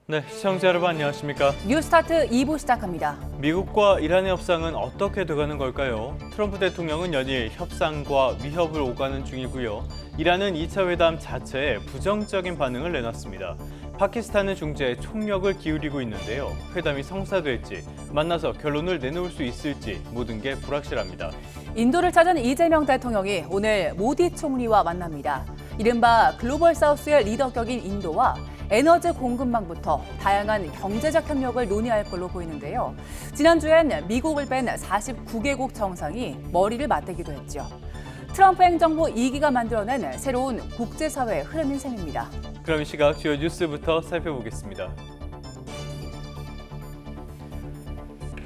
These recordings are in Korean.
네, 시청자 여러분 안녕하십니까? 뉴스타트 2부 시작합니다. 미국과 이란의 협상은 어떻게 돼가는 걸까요? 트럼프 대통령은 연일 협상과 위협을 오가는 중이고요. 이란은 2차 회담 자체에 부정적인 반응을 내놨습니다. 파키스탄은 중재에 총력을 기울이고 있는데요. 회담이 성사될지, 만나서 결론을 내놓을 수 있을지 모든 게 불확실합니다. 인도를 찾은 이재명 대통령이 오늘 모디 총리와 만납니다. 이른바 글로벌 사우스의 리더격인 인도와 에너지 공급망부터 다양한 경제적 협력을 논의할 걸로 보이는데요. 지난주엔 미국을 뺀 49개국 정상이 머리를 맞대기도 했죠. 트럼프 행정부 2기가 만들어낸 새로운 국제사회의 흐름인 셈입니다. 그럼 이 시각 주요 뉴스부터 살펴보겠습니다.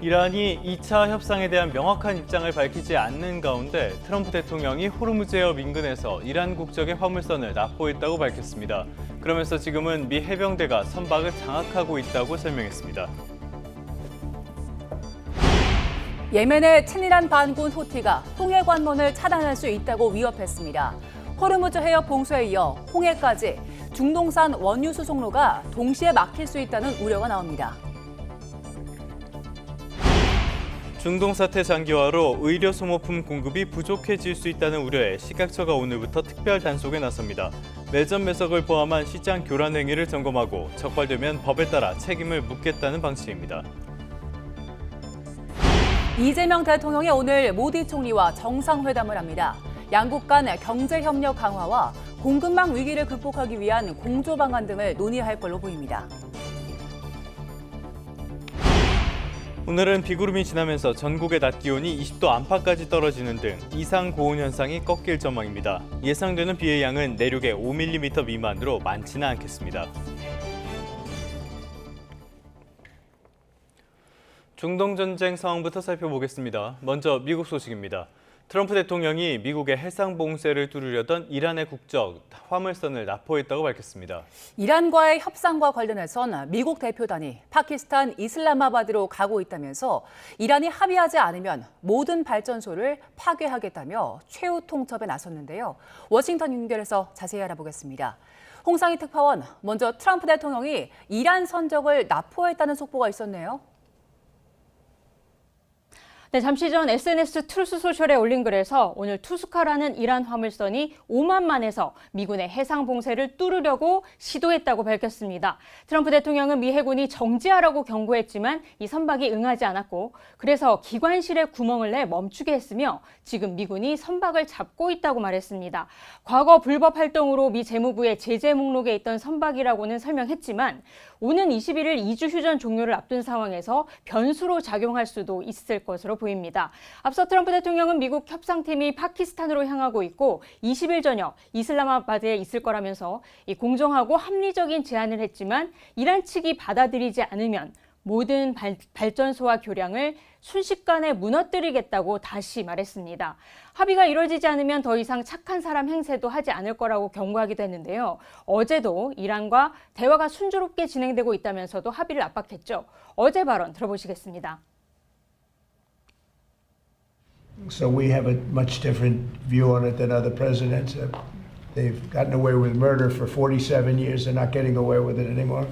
이란이 2차 협상에 대한 명확한 입장을 밝히지 않는 가운데 트럼프 대통령이 호르무즈 해협 인근에서 이란 국적의 화물선을 납포했다고 밝혔습니다. 그러면서 지금은 미 해병대가 선박을 장악하고 있다고 설명했습니다. 예멘의 친이란 반군 후티가 홍해 관문을 차단할 수 있다고 위협했습니다. 호르무즈 해협 봉쇄에 이어 홍해까지 중동산 원유 수송로가 동시에 막힐 수 있다는 우려가 나옵니다. 중동 사태 장기화로 의료 소모품 공급이 부족해질 수 있다는 우려에 식약처가 오늘부터 특별 단속에 나섭니다. 매점 매석을 포함한 시장 교란 행위를 점검하고 적발되면 법에 따라 책임을 묻겠다는 방침입니다. 이재명 대통령이 오늘 모디 총리와 정상회담을 합니다. 양국 간 경제 협력 강화와 공급망 위기를 극복하기 위한 공조 방안 등을 논의할 걸로 보입니다. 오늘은 비구름이 지나면서 전국의 낮 기온이 20도 안팎까지 떨어지는 등 이상 고온 현상이 꺾일 전망입니다. 예상되는 비의 양은 내륙에 5mm 미만으로 많지는 않겠습니다. 중동 전쟁 상황부터 살펴보겠습니다. 먼저 미국 소식입니다. 트럼프 대통령이 미국의 해상 봉쇄를 뚫으려던 이란의 국적 화물선을 납포했다고 밝혔습니다. 이란과의 협상과 관련해선 미국 대표단이 파키스탄 이슬라마바드로 가고 있다면서 이란이 합의하지 않으면 모든 발전소를 파괴하겠다며 최후 통첩에 나섰는데요. 워싱턴 연결해서 자세히 알아보겠습니다. 홍상희 특파원, 먼저 트럼프 대통령이 이란 선적을 납포했다는 속보가 있었네요. 네, 잠시 전 SNS 트루스 소셜에 올린 글에서 오늘 투스카라는 이란 화물선이 오만만에서 미군의 해상 봉쇄를 뚫으려고 시도했다고 밝혔습니다. 트럼프 대통령은 미 해군이 정지하라고 경고했지만 이 선박이 응하지 않았고 그래서 기관실에 구멍을 내 멈추게 했으며 지금 미군이 선박을 잡고 있다고 말했습니다. 과거 불법 활동으로 미 재무부의 제재 목록에 있던 선박이라고는 설명했지만 오는 21일 2주 휴전 종료를 앞둔 상황에서 변수로 작용할 수도 있을 것으로 보입니다. 앞서 트럼프 대통령은 미국 협상팀이 파키스탄으로 향하고 있고 20일 저녁 이슬라마바드에 있을 거라면서 이 공정하고 합리적인 제안을 했지만 이란 측이 받아들이지 않으면 모든 발전소와 교량을 순식간에 무너뜨리겠다고 다시 말했습니다. 합의가 이루어지지 않으면 더 이상 착한 사람 행세도 하지 않을 거라고 경고하기도 했는데요. 어제도 이란과 대화가 순조롭게 진행되고 있다면서도 합의를 압박했죠. 어제 발언 들어보시겠습니다. So we have a much different view on it than other presidents. They've gotten away with murder for 47 years. They're not getting away with it anymore.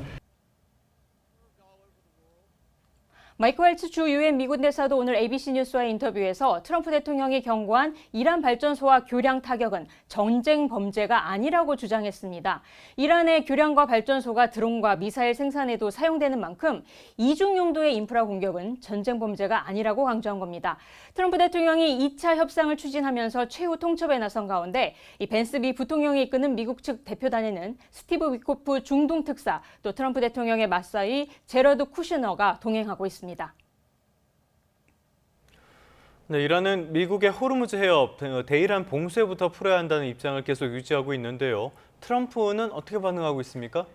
마이크 왈츠 주 유엔 미군 대사도 오늘 ABC 뉴스와의 인터뷰에서 트럼프 대통령이 경고한 이란 발전소와 교량 타격은 전쟁 범죄가 아니라고 주장했습니다. 이란의 교량과 발전소가 드론과 미사일 생산에도 사용되는 만큼 이중 용도의 인프라 공격은 전쟁 범죄가 아니라고 강조한 겁니다. 트럼프 대통령이 2차 협상을 추진하면서 최후 통첩에 나선 가운데 이 벤스 미 부통령이 이끄는 미국 측 대표단에는 스티브 위코프 중동 특사 또 트럼프 대통령의 맞사이 제러드 쿠슈너가 동행하고 있습니다. 네, 이란은 미국의 호르무즈 해협 대이란 봉쇄부터 풀어야 한다는 입장을 계속 유지하고 있는데요. 트럼프는 어떻게 반응하고 있습니까?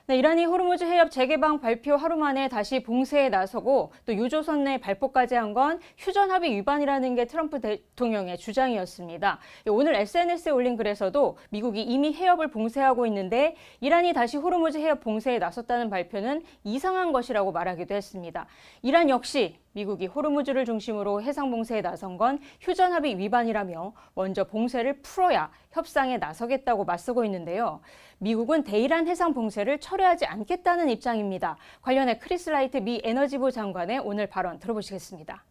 네, 이란이 호르무즈 해협 재개방 발표 하루 만에 다시 봉쇄에 나서고 또 유조선 내 발포까지 한 건 휴전 합의 위반이라는 게 트럼프 대통령의 주장이었습니다. 오늘 SNS에 올린 글에서도 미국이 이미 해협을 봉쇄하고 있는데 이란이 다시 호르무즈 해협 봉쇄에 나섰다는 발표는 이상한 것이라고 말하기도 했습니다. 이란 역시 미국이 호르무즈를 중심으로 해상 봉쇄에 나선 건 휴전 합의 위반이라며 먼저 봉쇄를 풀어야 협상에 나서겠다고 맞서고 있는데요. 미국은 대이란 해상 봉쇄를 철회하지 않겠다는 입장입니다. 관련해 크리스 라이트 미 에너지부 장관의 오늘 발언 들어보시겠습니다.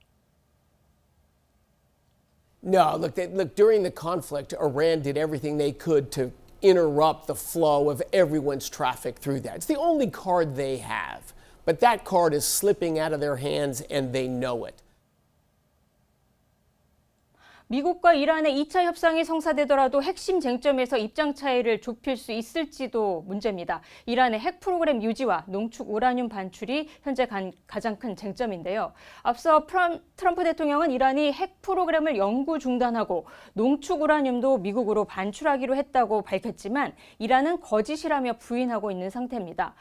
No, look, during the conflict, Iran did everything they could to interrupt the flow of everyone's traffic through that. It's the only card they have. But that card is slipping out of their hands and they know it. 미국과 이란의 2차 협상이 성사되더라도 핵심 쟁점에서 입장 차이를 좁힐 수 있을지도 문제입니다. 이란의 핵 프로그램 유지와 농축 우라늄 반출이 현재 가장 큰 쟁점인데요. 앞서 트럼프 대통령은 이란이 핵 프로그램을 영구 중단하고 농축 우라늄도 미국으로 반출하기로 했다고 밝혔지만 이란은 거짓이라며 부인하고 있는 상태입니다.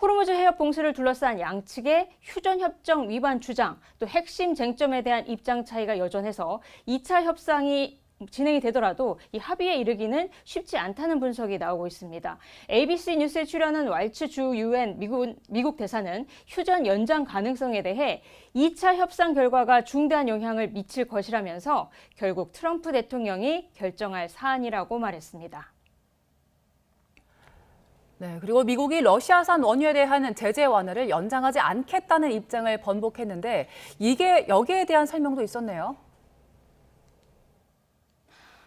호르무즈 해협 봉쇄를 둘러싼 양측의 휴전협정 위반 주장, 또 핵심 쟁점에 대한 입장 차이가 여전해서 2차 협상이 진행이 되더라도 이 합의에 이르기는 쉽지 않다는 분석이 나오고 있습니다. ABC 뉴스에 출연한 왈츠 주 유엔 미국 대사는 휴전 연장 가능성에 대해 2차 협상 결과가 중대한 영향을 미칠 것이라면서 결국 트럼프 대통령이 결정할 사안이라고 말했습니다. 네, 그리고 미국이 러시아산 원유에 대한 제재 완화를 연장하지 않겠다는 입장을 번복했는데 여기에 대한 설명도 있었네요.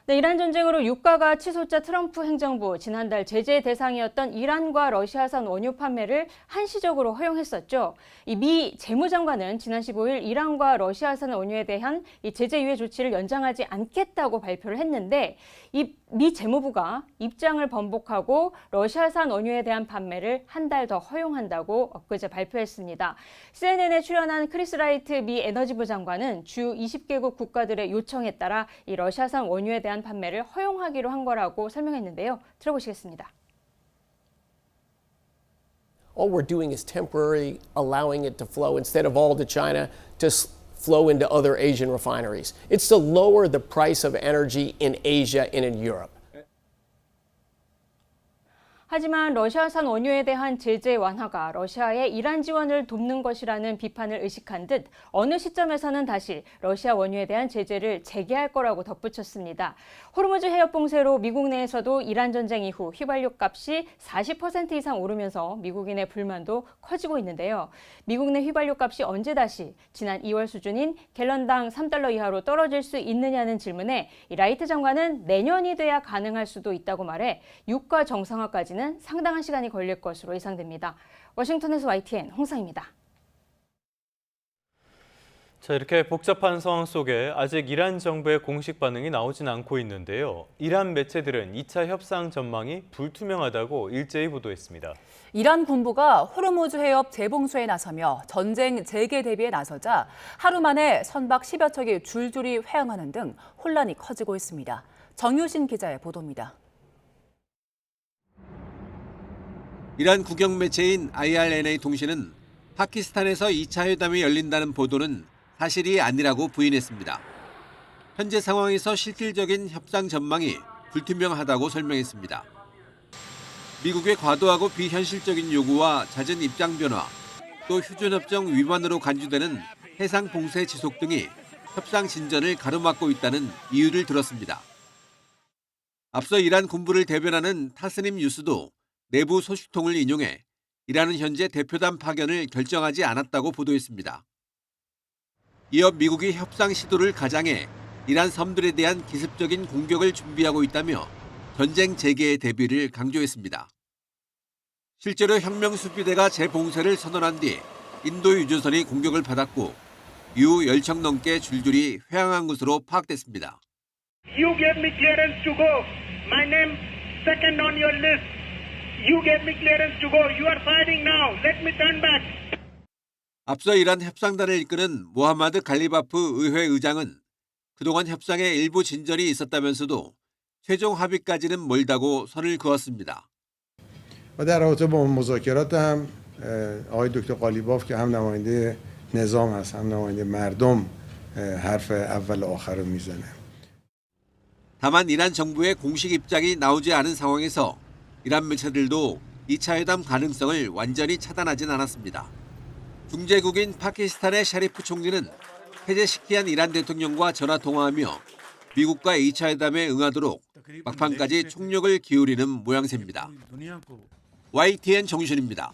네, 이란 전쟁으로 유가가 치솟자 트럼프 행정부 지난달 제재 대상이었던 이란과 러시아산 원유 판매를 한시적으로 허용했었죠. 이 미 재무장관은 지난 15일 이란과 러시아산 원유에 대한 이 제재 유예 조치를 연장하지 않겠다고 발표를 했는데 이 미 재무부가 입장을 번복하고 러시아산 원유에 대한 판매를 한 달 더 허용한다고 엊그제 발표했습니다. CNN에 출연한 크리스 라이트 미 에너지부 장관은 주 20개국 국가들의 요청에 따라 이 러시아산 원유에 대한 판매를 허용하기로 한 거라고 설명했는데요. 들어보시겠습니다. All we're doing is temporarily allowing it to flow instead of all to China to flow into other Asian refineries. It's to lower the price of energy in Asia and in Europe. 하지만 러시아산 원유에 대한 제재 완화가 러시아의 이란 지원을 돕는 것이라는 비판을 의식한 듯 어느 시점에서는 다시 러시아 원유에 대한 제재를 재개할 거라고 덧붙였습니다. 호르무즈 해협 봉쇄로 미국 내에서도 이란 전쟁 이후 휘발유 값이 40% 이상 오르면서 미국인의 불만도 커지고 있는데요. 미국 내 휘발유 값이 언제 다시 지난 2월 수준인 갤런당 3달러 이하로 떨어질 수 있느냐는 질문에 라이트 장관은 내년이 돼야 가능할 수도 있다고 말해 유가 정상화까지는 상당한 시간이 걸릴 것으로 예상됩니다. 워싱턴에서 YTN 홍상입니다. 자, 이렇게 복잡한 상황 속에 아직 이란 정부의 공식 반응이 나오진 않고 있는데요. 이란 매체들은 2차 협상 전망이 불투명하다고 일제히 보도했습니다. 이란 군부가 호르무즈 해협 재봉쇄에 나서며 전쟁 재개 대비에 나서자 하루 만에 선박 10여 척이 줄줄이 회항하는 등 혼란이 커지고 있습니다. 정유신 기자의 보도입니다. 이란 국영 매체인 IRNA 통신은 파키스탄에서 2차 회담이 열린다는 보도는 사실이 아니라고 부인했습니다. 현재 상황에서 실질적인 협상 전망이 불투명하다고 설명했습니다. 미국의 과도하고 비현실적인 요구와 잦은 입장 변화, 또 휴전협정 위반으로 간주되는 해상 봉쇄 지속 등이 협상 진전을 가로막고 있다는 이유를 들었습니다. 앞서 이란 군부를 대변하는 타스님 뉴스도 내부 소식통을 인용해 이란은 현재 대표단 파견을 결정하지 않았다고 보도했습니다. 이어 미국이 협상 시도를 가장해 이란 섬들에 대한 기습적인 공격을 준비하고 있다며 전쟁 재개의 대비를 강조했습니다. 실제로 혁명수비대가 재봉쇄를 선언한 뒤 인도 유조선이 공격을 받았고 이후 10척 넘게 줄줄이 회항한 것으로 파악됐습니다. You gave me clearance to go. My name second on your list. You gave me clearance to go. You are fighting now. Let me turn back. 앞서 이란 협상단을 이끄는 모하마드 갈리바프 의회 의장은 그동안 협상에 일부 진전이 있었다면서도 최종 합의까지는 멀다고 선을 그었습니다. و در رابطه با مذاکرات هم آقای دکتر قالیباف که هم نماینده نظام هست هم نماینده مردم حرف اول و آخر رو میزنه. 다만 이란 정부의 공식 입장이 나오지 않은 상황에서 이란 매체들도 2차 회담 가능성을 완전히 차단하진 않았습니다. 중재국인 파키스탄의 샤리프 총리는 해제시키한 이란 대통령과 전화 통화하며 미국과 2차 회담에 응하도록 막판까지 총력을 기울이는 모양새입니다. YTN 정유신입니다.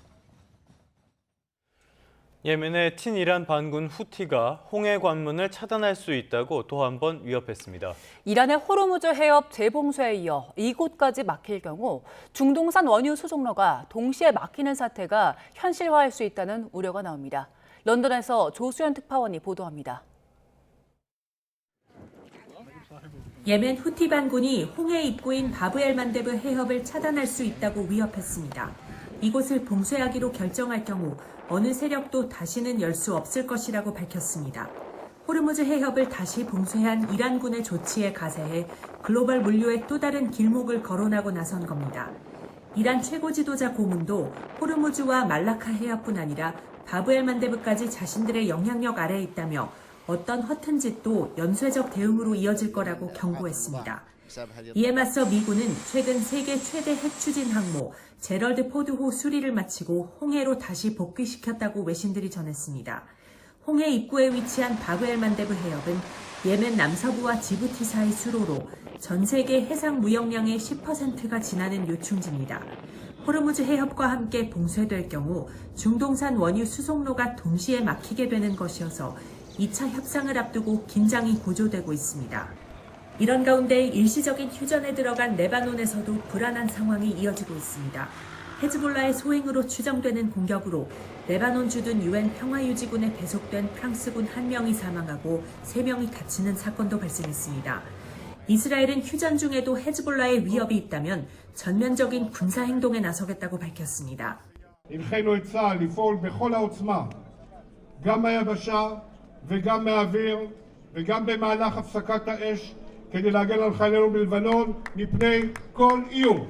예멘의 친이란 반군 후티가 홍해 관문을 차단할 수 있다고 또 한 번 위협했습니다. 이란의 호르무즈 해협 재봉쇄에 이어 이곳까지 막힐 경우 중동산 원유 수송로가 동시에 막히는 사태가 현실화할 수 있다는 우려가 나옵니다. 런던에서 조수연 특파원이 보도합니다. 예멘 후티 반군이 홍해 입구인 바브엘만데브 해협을 차단할 수 있다고 위협했습니다. 이곳을 봉쇄하기로 결정할 경우 어느 세력도 다시는 열 수 없을 것이라고 밝혔습니다. 호르무즈 해협을 다시 봉쇄한 이란군의 조치에 가세해 글로벌 물류의 또 다른 길목을 거론하고 나선 겁니다. 이란 최고 지도자 고문도 호르무즈와 말라카 해협뿐 아니라 바브엘만데브까지 자신들의 영향력 아래에 있다며 어떤 허튼 짓도 연쇄적 대응으로 이어질 거라고 경고했습니다. 이에 맞서 미군은 최근 세계 최대 핵 추진 항모 제럴드 포드호 수리를 마치고 홍해로 다시 복귀시켰다고 외신들이 전했습니다. 홍해 입구에 위치한 바브엘만데브 해협은 예멘 남서부와 지부티 사이 수로로 전 세계 해상 무역량의 10%가 지나는 요충지입니다. 호르무즈 해협과 함께 봉쇄될 경우 중동산 원유 수송로가 동시에 막히게 되는 것이어서 2차 협상을 앞두고 긴장이 고조되고 있습니다. 이런 가운데 일시적인 휴전에 들어간 레바논에서도 불안한 상황이 이어지고 있습니다. 헤즈볼라의 소행으로 추정되는 공격으로 레바논 주둔 유엔 평화유지군에 배속된 프랑스군 1명이 사망하고 3명이 다치는 사건도 발생했습니다. 이스라엘은 휴전 중에도 헤즈볼라의 위협이 있다면 전면적인 군사행동에 나서겠다고 밝혔습니다. הנחינו את צה"ל לפעול בכל העוצמה, גם מהיבשה וגם מהאוויר וגם במהלך הפסקת האש כדי להגן על חיילינו בלבנון מפני כל איום.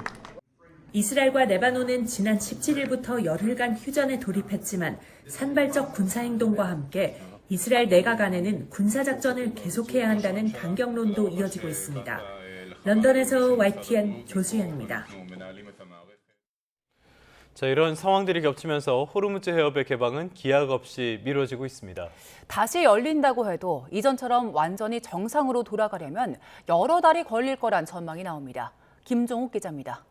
이스라엘과 레바논은 지난 17일부터 열흘간 휴전에 돌입했지만 산발적 군사행동과 함께 이스라엘 내각 안에는 군사작전을 계속해야 한다는 강경론도 이어지고 있습니다. 런던에서 YTN 조수연입니다. 자, 이런 상황들이 겹치면서 호르무즈 해협의 개방은 기약 없이 미뤄지고 있습니다. 다시 열린다고 해도 이전처럼 완전히 정상으로 돌아가려면 여러 달이 걸릴 거란 전망이 나옵니다. 김종욱 기자입니다.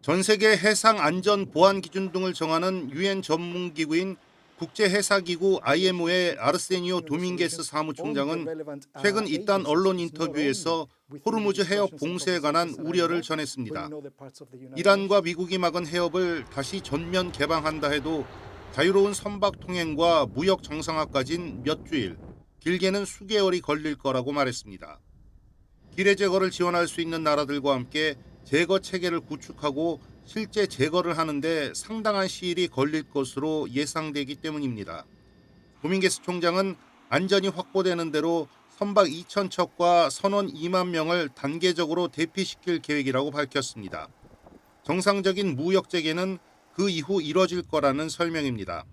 전 세계 해상 안전 보안 기준 등을 정하는 유엔 전문 기구인 국제해사기구 IMO의 아르세니오 도밍게스 사무총장은 최근 이딴 언론 인터뷰에서 호르무즈 해협 봉쇄에 관한 우려를 전했습니다. 이란과 미국이 막은 해협을 다시 전면 개방한다 해도 자유로운 선박 통행과 무역 정상화까지는 몇 주일, 길게는 수개월이 걸릴 거라고 말했습니다. 기뢰 제거를 지원할 수 있는 나라들과 함께 제거 체계를 구축하고 실제 제거를 하는데 상당한 시일이 걸릴 것으로 예상되기 때문입니다. 도밍게스 총장은 안전이 확보되는 대로 선박 2,000척과 선원 2만 명을 단계적으로 대피시킬 계획이라고 밝혔습니다. 정상적인 무역 재개는 그 이후 이뤄질 거라는 설명입니다.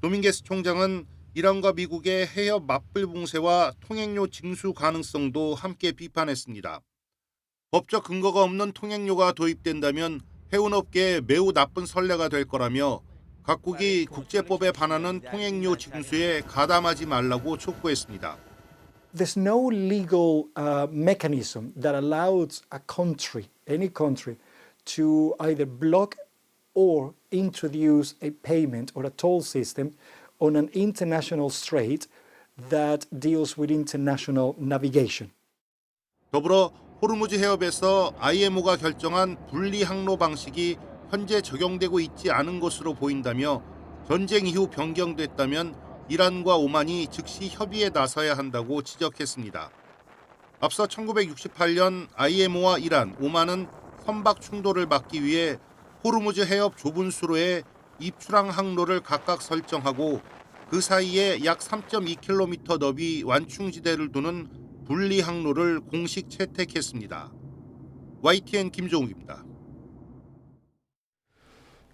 도밍게스 총장은 이란과 미국의 해협 맞불 봉쇄와 통행료 징수 가능성도 함께 비판했습니다. 법적 근거가 없는 통행료가 도입된다면 해운업계에 매우 나쁜 선례가 될 거라며 각국이 국제법에 반하는 통행료 징수에 가담하지 말라고 촉구했습니다. There's no legal mechanism that allows a country, any country, to either block or introduce a payment or a toll system on an international strait that deals with international navigation. 더불어 호르무즈 해협에서 IMO가 결정한 분리 항로 방식이 현재 적용되고 있지 않은 것으로 보인다며 전쟁 이후 변경됐다면 이란과 오만이 즉시 협의에 나서야 한다고 지적했습니다. 앞서 1968년 IMO와 이란, 오만은 선박 충돌을 막기 위해 호르무즈 해협 좁은 수로에 입출항 항로를 각각 설정하고 그 사이에 약 3.2km 너비 완충지대를 두는 분리 항로를 공식 채택했습니다. YTN 김종욱입니다.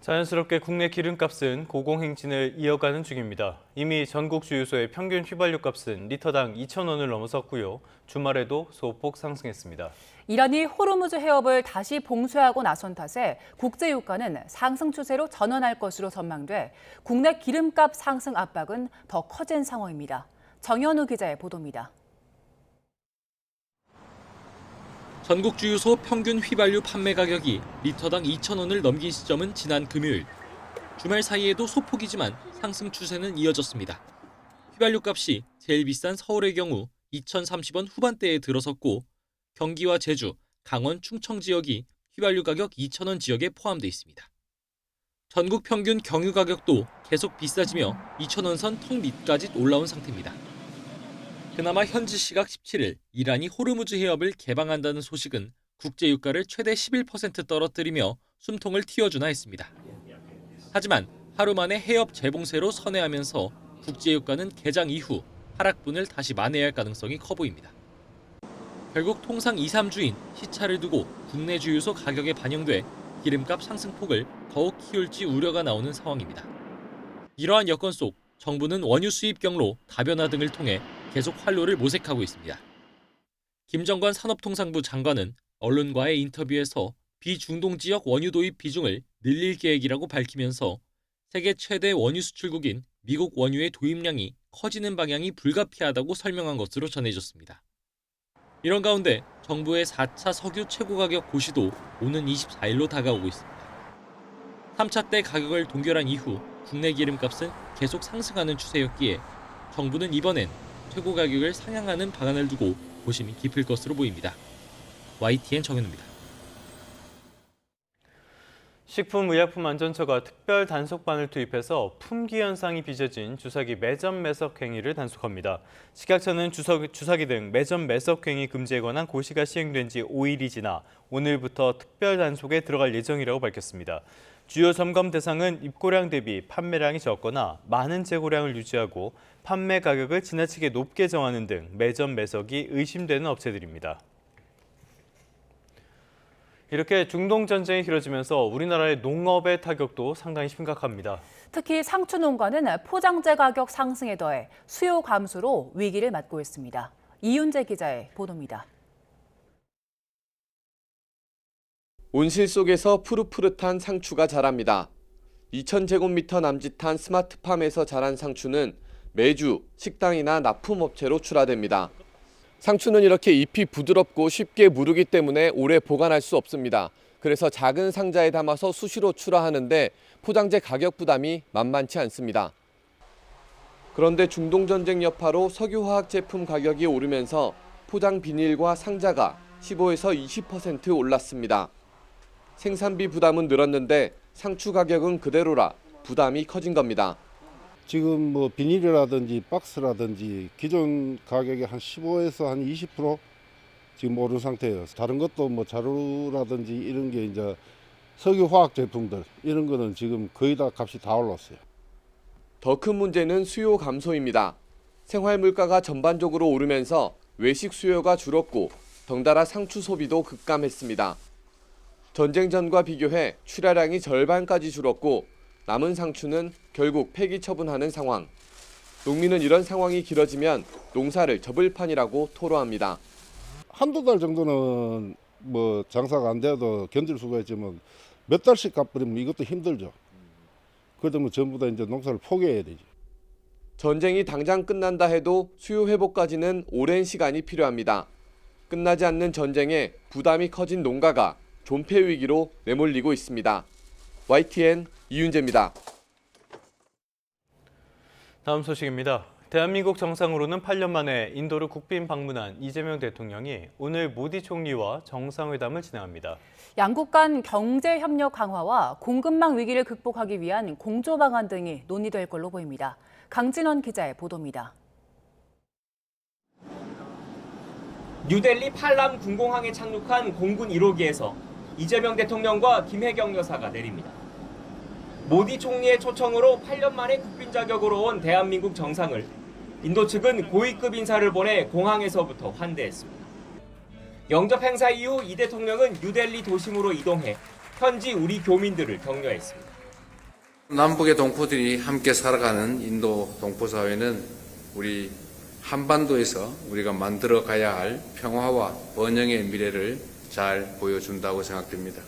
자연스럽게 국내 기름값은 고공행진을 이어가는 중입니다. 이미 전국 주유소의 평균 휘발유 값은 리터당 2,000원을 넘어섰고요. 주말에도 소폭 상승했습니다. 이란이 호르무즈 해협을 다시 봉쇄하고 나선 탓에 국제 유가는 상승 추세로 전환할 것으로 전망돼 국내 기름값 상승 압박은 더 커진 상황입니다. 정현우 기자의 보도입니다. 전국 주유소 평균 휘발유 판매 가격이 리터당 2,000원을 넘긴 시점은 지난 금요일. 주말 사이에도 소폭이지만 상승 추세는 이어졌습니다. 휘발유 값이 제일 비싼 서울의 경우 2,030원 후반대에 들어섰고 경기와 제주, 강원, 충청 지역이 휘발유 가격 2,000원 지역에 포함돼 있습니다. 전국 평균 경유 가격도 계속 비싸지며 2,000원 선 턱 밑까지 올라온 상태입니다. 그나마 현지 시각 17일 이란이 호르무즈 해협을 개방한다는 소식은 국제 유가를 최대 11% 떨어뜨리며 숨통을 틔워주나 했습니다. 하지만 하루 만에 해협 재봉쇄로 선회하면서 국제 유가는 개장 이후 하락분을 다시 만회해야 할 가능성이 커 보입니다. 결국 통상 2, 3주인 시차를 두고 국내 주유소 가격에 반영돼 기름값 상승폭을 더욱 키울지 우려가 나오는 상황입니다. 이러한 여건 속 정부는 원유 수입 경로, 다변화 등을 통해 계속 활로를 모색하고 있습니다. 김정관 산업통상부 장관은 언론과의 인터뷰에서 비중동 지역 원유 도입 비중을 늘릴 계획이라고 밝히면서 세계 최대 원유 수출국인 미국 원유의 도입량이 커지는 방향이 불가피하다고 설명한 것으로 전해졌습니다. 이런 가운데 정부의 4차 석유 최고가격 고시도 오는 24일로 다가오고 있습니다. 3차 때 가격을 동결한 이후 국내 기름값은 계속 상승하는 추세였기에 정부는 이번엔 최고 가격을 상향하는 방안을 두고 고심이 깊을 것으로 보입니다. YTN 정현우입니다. 식품의약품안전처가 특별 단속반을 투입해서 품귀 현상이 빚어진 주사기 매점 매석 행위를 단속합니다. 식약처는 주사기 등 매점 매석 행위 금지에 관한 고시가 시행된 지 5일이 지나 오늘부터 특별 단속에 들어갈 예정이라고 밝혔습니다. 주요 점검 대상은 입고량 대비 판매량이 적거나 많은 재고량을 유지하고 판매 가격을 지나치게 높게 정하는 등 매점 매석이 의심되는 업체들입니다. 이렇게 중동 전쟁이 길어지면서 우리나라의 농업의 타격도 상당히 심각합니다. 특히 상추 농가는 포장재 가격 상승에 더해 수요 감소로 위기를 맞고 있습니다. 이윤재 기자의 보도입니다. 온실 속에서 푸릇푸릇한 상추가 자랍니다. 2,000제곱미터 남짓한 스마트팜에서 자란 상추는 매주 식당이나 납품업체로 출하됩니다. 상추는 이렇게 잎이 부드럽고 쉽게 무르기 때문에 오래 보관할 수 없습니다. 그래서 작은 상자에 담아서 수시로 출하하는데 포장재 가격 부담이 만만치 않습니다. 그런데 중동전쟁 여파로 석유화학 제품 가격이 오르면서 포장 비닐과 상자가 15에서 20% 올랐습니다. 생산비 부담은 늘었는데 상추 가격은 그대로라 부담이 커진 겁니다. 지금 뭐 비닐이라든지 박스라든지 기존 가격이 한 15에서 한 20% 지금 오른 상태예요. 다른 것도 뭐 자루라든지 이런 게 이제 석유화학 제품들 이런 거는 지금 거의 다 값이 다 올랐어요. 더 큰 문제는 수요 감소입니다. 생활 물가가 전반적으로 오르면서 외식 수요가 줄었고 덩달아 상추 소비도 급감했습니다. 전쟁 전과 비교해 출하량이 절반까지 줄었고 남은 상추는 결국 폐기 처분하는 상황. 농민은 이런 상황이 길어지면 농사를 접을 판이라고 토로합니다. 한두 달 정도는 뭐 장사가 안 돼도 견딜 수가 있지만 몇 달씩 갚으면 이것도 힘들죠. 그러면 전부 다 이제 농사를 포기해야 되지. 전쟁이 당장 끝난다 해도 수요 회복까지는 오랜 시간이 필요합니다. 끝나지 않는 전쟁에 부담이 커진 농가가 존폐 위기로 내몰리고 있습니다. YTN 이윤재입니다. 다음 소식입니다. 대한민국 정상으로는 8년 만에 인도를 국빈 방문한 이재명 대통령이 오늘 모디 총리와 정상회담을 진행합니다. 양국 간 경제 협력 강화와 공급망 위기를 극복하기 위한 공조 방안 등이 논의될 걸로 보입니다. 강진원 기자의 보도입니다. 뉴델리 팔람 군공항에 착륙한 공군 1호기에서 이재명 대통령과 김혜경 여사가 내립니다. 모디 총리의 초청으로 8년 만에 국빈 자격으로 온 대한민국 정상을 인도 측은 고위급 인사를 보내 공항에서부터 환대했습니다. 영접 행사 이후 이 대통령은 뉴델리 도심으로 이동해 현지 우리 교민들을 격려했습니다. 남북의 동포들이 함께 살아가는 인도 동포사회는 우리 한반도에서 우리가 만들어가야 할 평화와 번영의 미래를 잘 보여준다고 생각됩니다.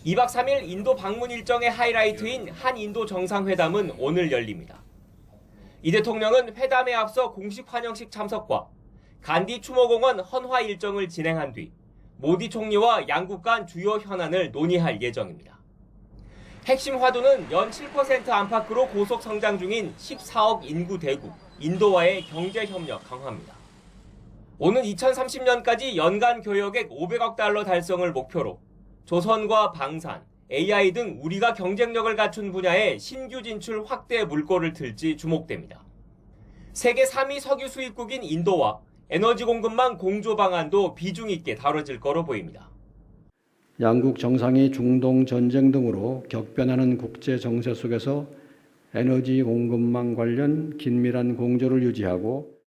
2박 3일 인도 방문 일정의 하이라이트인 한인도 정상회담은 오늘 열립니다. 이 대통령은 회담에 앞서 공식 환영식 참석과 간디 추모공원 헌화 일정을 진행한 뒤 모디 총리와 양국 간 주요 현안을 논의할 예정입니다. 핵심 화두는 연 7% 안팎으로 고속 성장 중인 14억 인구 대국 인도와의 경제 협력 강화입니다. 오는 2030년까지 연간 교역액 500억 달러 달성을 목표로 조선과 방산, AI 등 우리가 경쟁력을 갖춘 분야의 신규 진출 확대 물꼬를 틀지 주목됩니다. 세계 3위 석유 수입국인 인도와 에너지 공급망 공조 방안도 비중 있게 다뤄질 거로 보입니다. 양국 정상이 중동 전쟁 등으로 격변하는 국제 정세 속에서 에너지 공급망 관련 긴밀한 공조를 유지하고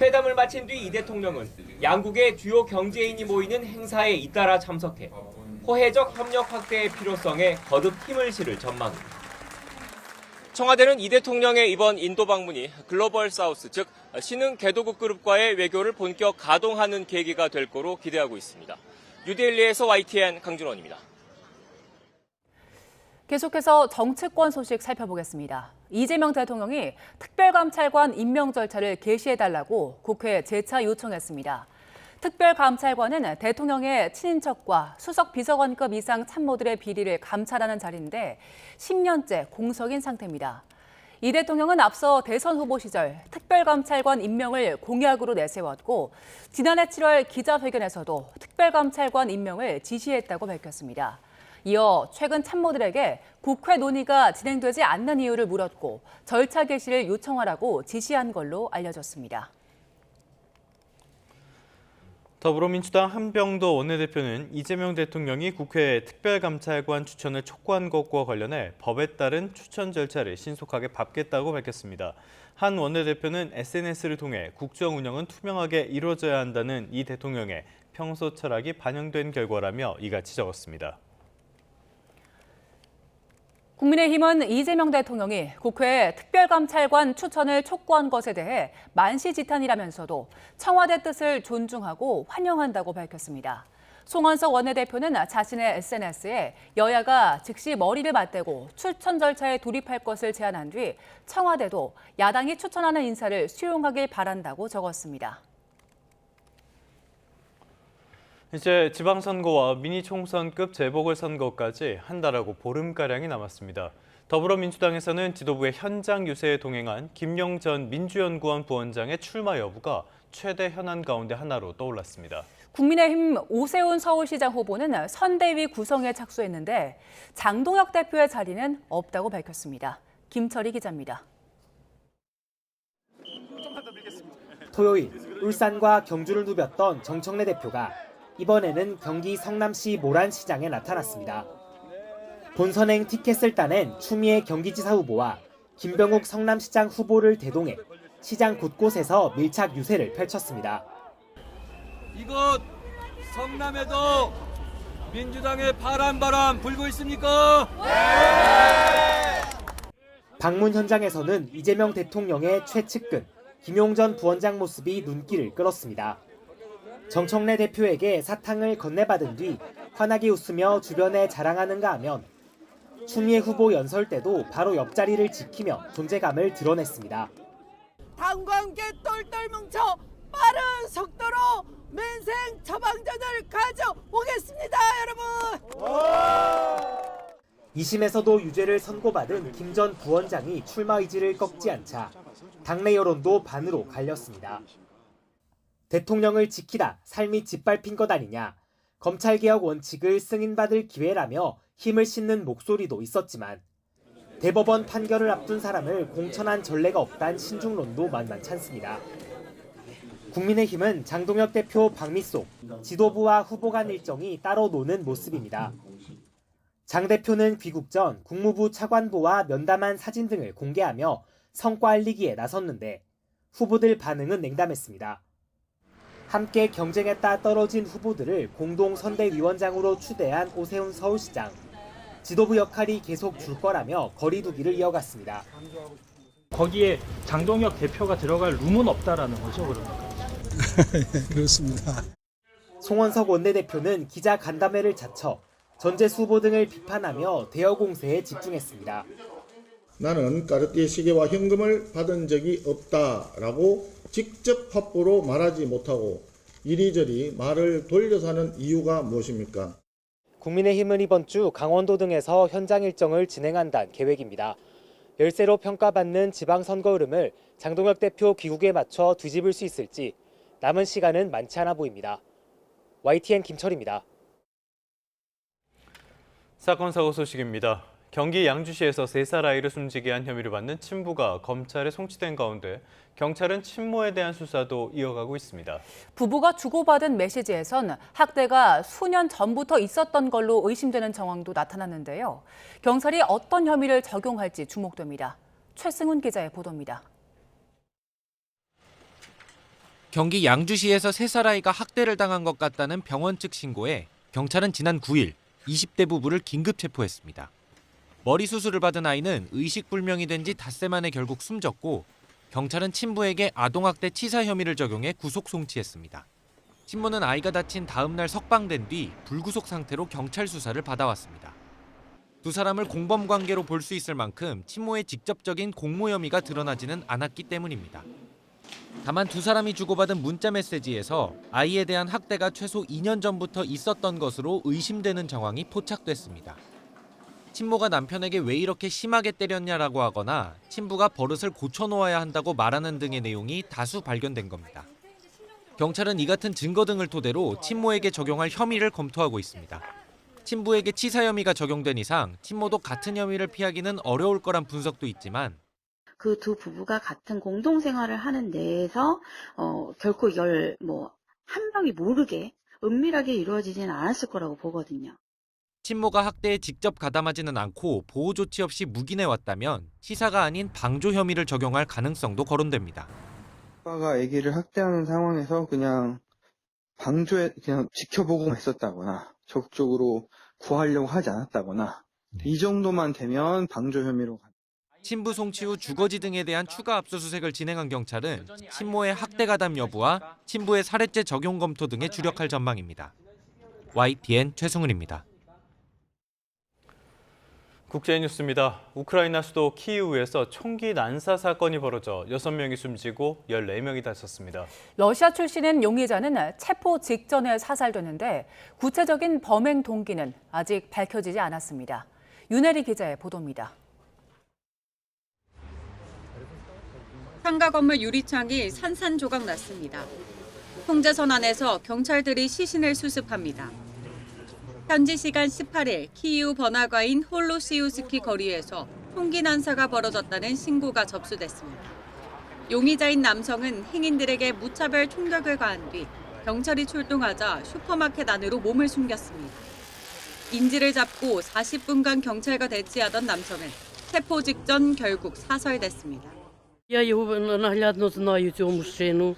회담을 마친 뒤 이 대통령은 양국의 주요 경제인이 모이는 행사에 잇따라 참석해 호혜적 협력 확대의 필요성에 거듭 힘을 실을 전망입니다. 청와대는 이 대통령의 이번 인도 방문이 글로벌 사우스, 즉 신흥 개도국 그룹과의 외교를 본격 가동하는 계기가 될 거로 기대하고 있습니다. 뉴델리에서 YTN 강준원입니다. 계속해서 정치권 소식 살펴보겠습니다. 이재명 대통령이 특별감찰관 임명 절차를 개시해달라고 국회에 재차 요청했습니다. 특별감찰관은 대통령의 친인척과 수석 비서관급 이상 참모들의 비리를 감찰하는 자리인데 10년째 공석인 상태입니다. 이 대통령은 앞서 대선 후보 시절 특별감찰관 임명을 공약으로 내세웠고 지난해 7월 기자회견에서도 특별감찰관 임명을 지시했다고 밝혔습니다. 이어 최근 참모들에게 국회 논의가 진행되지 않는 이유를 물었고 절차 개시를 요청하라고 지시한 걸로 알려졌습니다. 더불어민주당 한병도 원내대표는 이재명 대통령이 국회에 특별감찰관 추천을 촉구한 것과 관련해 법에 따른 추천 절차를 신속하게 밟겠다고 밝혔습니다. 한 원내대표는 SNS를 통해 국정 운영은 투명하게 이루어져야 한다는 이 대통령의 평소 철학이 반영된 결과라며 이같이 적었습니다. 국민의힘은 이재명 대통령이 국회에 특별감찰관 추천을 촉구한 것에 대해 만시지탄이라면서도 청와대 뜻을 존중하고 환영한다고 밝혔습니다. 송원석 원내대표는 자신의 SNS에 여야가 즉시 머리를 맞대고 추천 절차에 돌입할 것을 제안한 뒤 청와대도 야당이 추천하는 인사를 수용하길 바란다고 적었습니다. 이제 지방선거와 미니총선급 재보궐선거까지 한 달하고 보름가량이 남았습니다. 더불어민주당에서는 지도부의 현장 유세에 동행한 김용전 민주연구원 부원장의 출마 여부가 최대 현안 가운데 하나로 떠올랐습니다. 국민의힘 오세훈 서울시장 후보는 선대위 구성에 착수했는데 장동혁 대표의 자리는 없다고 밝혔습니다. 김철희 기자입니다. 토요일 울산과 경주를 누볐던 정청래 대표가 이번에는 경기 성남시 모란시장에 나타났습니다. 본선행 티켓을 따낸 추미애 경기지사 후보와 김병욱 성남시장 후보를 대동해 시장 곳곳에서 밀착 유세를 펼쳤습니다. 이곳 성남에도 민주당의 파란 바람 불고 있습니까? 네! 방문 현장에서는 이재명 대통령의 최측근 김용전 부원장 모습이 눈길을 끌었습니다. 정청래 대표에게 사탕을 건네받은 뒤 환하게 웃으며 주변에 자랑하는가 하면 추미애 후보 연설 때도 바로 옆자리를 지키며 존재감을 드러냈습니다. 당과 함께 똘똘 뭉쳐 빠른 속도로 민생 처방전을 가져오겠습니다, 여러분! 2심에서도 유죄를 선고받은 김 전 부원장이 출마 의지를 꺾지 않자 당내 여론도 반으로 갈렸습니다. 대통령을 지키다 삶이 짓밟힌 것 아니냐, 검찰개혁 원칙을 승인받을 기회라며 힘을 싣는 목소리도 있었지만 대법원 판결을 앞둔 사람을 공천한 전례가 없다는 신중론도 만만치 않습니다. 국민의힘은 장동혁 대표 방미속 지도부와 후보 간 일정이 따로 노는 모습입니다. 장 대표는 귀국 전 국무부 차관보와 면담한 사진 등을 공개하며 성과 알리기에 나섰는데 후보들 반응은 냉담했습니다. 함께 경쟁했다 떨어진 후보들을 공동 선대위원장으로 추대한 오세훈 서울시장. 지도부 역할이 계속 줄 거라며 거리두기를 이어갔습니다. 거기에 장동혁 대표가 들어갈 룸은 없다라는 거죠, 그러면? 그렇습니다. 송원석 원내대표는 기자 간담회를 자처 전재수 후보 등을 비판하며 대여 공세에 집중했습니다. 나는 까르띠에 시계와 현금을 받은 적이 없다라고 직접 확보로 말하지 못하고 이리저리 말을 돌려서 하는 이유가 무엇입니까? 국민의힘은 이번 주 강원도 등에서 현장 일정을 진행한다는 계획입니다. 열세로 평가받는 지방선거 흐름을 장동혁 대표 귀국에 맞춰 뒤집을 수 있을지 남은 시간은 많지 않아 보입니다. YTN 김철입니다. 사건 사고 소식입니다. 경기 양주시에서 3살 아이를 숨지게 한 혐의를 받는 친부가 검찰에 송치된 가운데 경찰은 친모에 대한 수사도 이어가고 있습니다. 부부가 주고받은 메시지에선 학대가 수년 전부터 있었던 걸로 의심되는 정황도 나타났는데요. 경찰이 어떤 혐의를 적용할지 주목됩니다. 최승훈 기자의 보도입니다. 경기 양주시에서 3살 아이가 학대를 당한 것 같다는 병원 측 신고에 경찰은 지난 9일 20대 부부를 긴급 체포했습니다. 머리 수술을 받은 아이는 의식불명이 된 지 닷새 만에 결국 숨졌고 경찰은 친부에게 아동학대 치사 혐의를 적용해 구속 송치했습니다. 친모는 아이가 다친 다음 날 석방된 뒤 불구속 상태로 경찰 수사를 받아왔습니다. 두 사람을 공범 관계로 볼 수 있을 만큼 친모의 직접적인 공모 혐의가 드러나지는 않았기 때문입니다. 다만 두 사람이 주고받은 문자 메시지에서 아이에 대한 학대가 최소 2년 전부터 있었던 것으로 의심되는 정황이 포착됐습니다. 친모가 남편에게 왜 이렇게 심하게 때렸냐라고 하거나 친부가 버릇을 고쳐놓아야 한다고 말하는 등의 내용이 다수 발견된 겁니다. 경찰은 이 같은 증거 등을 토대로 친모에게 적용할 혐의를 검토하고 있습니다. 친부에게 치사 혐의가 적용된 이상 친모도 같은 혐의를 피하기는 어려울 거란 분석도 있지만 그 두 부부가 같은 공동생활을 하는 데에서 결코 이걸 한 명이 모르게 은밀하게 이루어지지는 않았을 거라고 보거든요. 친모가 학대에 직접 가담하지는 않고 보호 조치 없이 묵인해왔다면 치사가 아닌 방조 혐의를 적용할 가능성도 거론됩니다. 아빠가 아기를 학대하는 상황에서 그냥 방조에 그냥 지켜보고만 있었다거나 적극적으로 구하려고 하지 않았다거나 이 정도만 되면 방조 혐의로 친부 송치 후 주거지 등에 대한 추가 압수수색을 진행한 경찰은 친모의 학대 가담 여부와 친부의 살해죄 적용 검토 등에 주력할 전망입니다. YTN 최승훈입니다. 국제뉴스입니다. 우크라이나 수도 키이우에서 총기 난사 사건이 벌어져 6명이 숨지고 14명이 다쳤습니다. 러시아 출신인 용의자는 체포 직전에 사살됐는데 구체적인 범행 동기는 아직 밝혀지지 않았습니다. 윤혜리 기자의 보도입니다. 상가 건물 유리창이 산산조각 났습니다. 통제선 안에서 경찰들이 시신을 수습합니다. 현지 시간 18일 키이우 번화가인 홀로시우스키 거리에서 총기 난사가 벌어졌다는 신고가 접수됐습니다. 용의자인 남성은 행인들에게 무차별 총격을 가한 뒤 경찰이 출동하자 슈퍼마켓 안으로 몸을 숨겼습니다. 인지를 잡고 40분간 경찰과 대치하던 남성은 체포 직전 결국 사설됐습니다. Я його наглядно знаю, цього мужчину.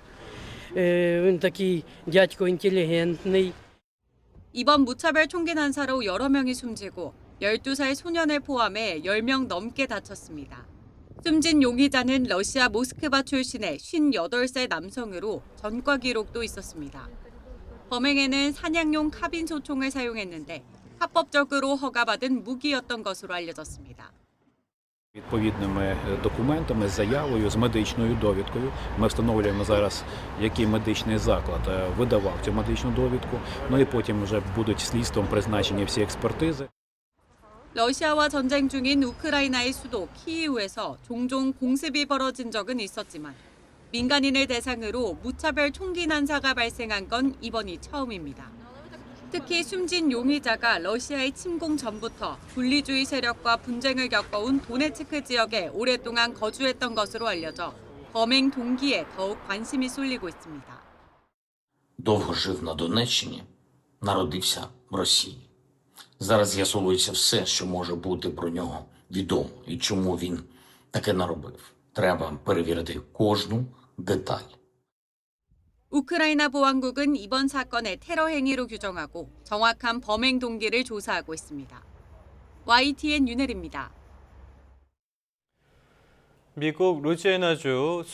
Він такий дядько інтелігентний. 이번 무차별 총기 난사로 여러 명이 숨지고 12살 소년을 포함해 10명 넘게 다쳤습니다. 숨진 용의자는 러시아 모스크바 출신의 58세 남성으로 전과 기록도 있었습니다. 범행에는 사냥용 카빈 소총을 사용했는데 합법적으로 허가받은 무기였던 것으로 알려졌습니다. Відповідними документами, з заявою, з медичною довідкою. Ми встановлюємо зараз, який медичний заклад видавав цю медичну довідку. Ну і потім вже будуть слідством призначені всі експертизи. 러시아와 전쟁 중인 우크라이나의 수도 키이우에서 종종 공습이 벌어진 적은 있었지만 민간인을 대상으로 무차별 총기 난사가 발생한 건 이번이 처음입니다. 특히 숨진 용의자가 러시아의 침공 전부터 분리주의 세력과 분쟁을 겪어온 도네츠크 지역에 오랫동안 거주했던 것으로 알려져 범행 동기에 더욱 관심이 쏠리고 있습니다. Довго жив на Донеччині, народився в Росії. Зараз з'ясовується все, що може бути про нього відомо і чому він таке наробив. Треба перевірити кожну деталь. 우크라이나 보안국은 이번 사건을 테러 행위로 규정하고 정확한 범행 동기를 조사하고 있습니다. YTN 윤혜리입니다. 미국 루지애나주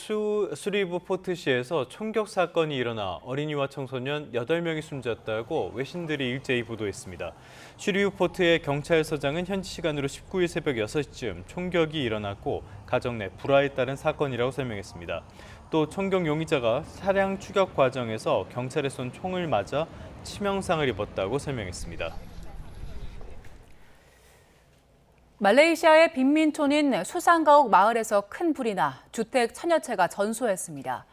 수리브 포트시에서 총격 사건이 일어나 어린이와 청소년 8명이 숨졌다고 외신들이 일제히 보도했습니다. 수리브 포트의 경찰서장은 현지 시간으로 19일 새벽 6시쯤 총격이 일어났고 가정 내 불화에 따른 사건이라고 설명했습니다. 또 총격 용의자가 차량 추격 과정에서 경찰에 쏜 총을 맞아 치명상을 입었다고 설명했습니다. 말레이시아의 빈민촌인 수상가옥 마을에서 큰 불이 나 주택 천여 채가 전소했습니다.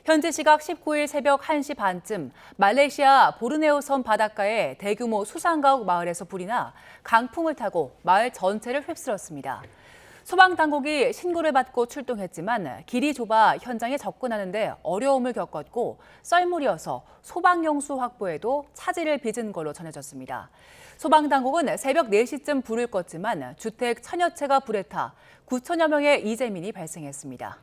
현지 시각 19일 새벽 1시 반쯤 말레이시아 보르네오 섬 바닷가의 대규모 수상가옥 마을에서 불이 나 강풍을 타고 마을 전체를 휩쓸었습니다. 소방당국이 신고를 받고 출동했지만 길이 좁아 현장에 접근하는데 어려움을 겪었고 썰물이어서 소방용수 확보에도 차질을 빚은 걸로 전해졌습니다. 소방당국은 새벽 4시쯤 불을 껐지만 주택 천여 채가 불에 타 9천여 명의 이재민이 발생했습니다.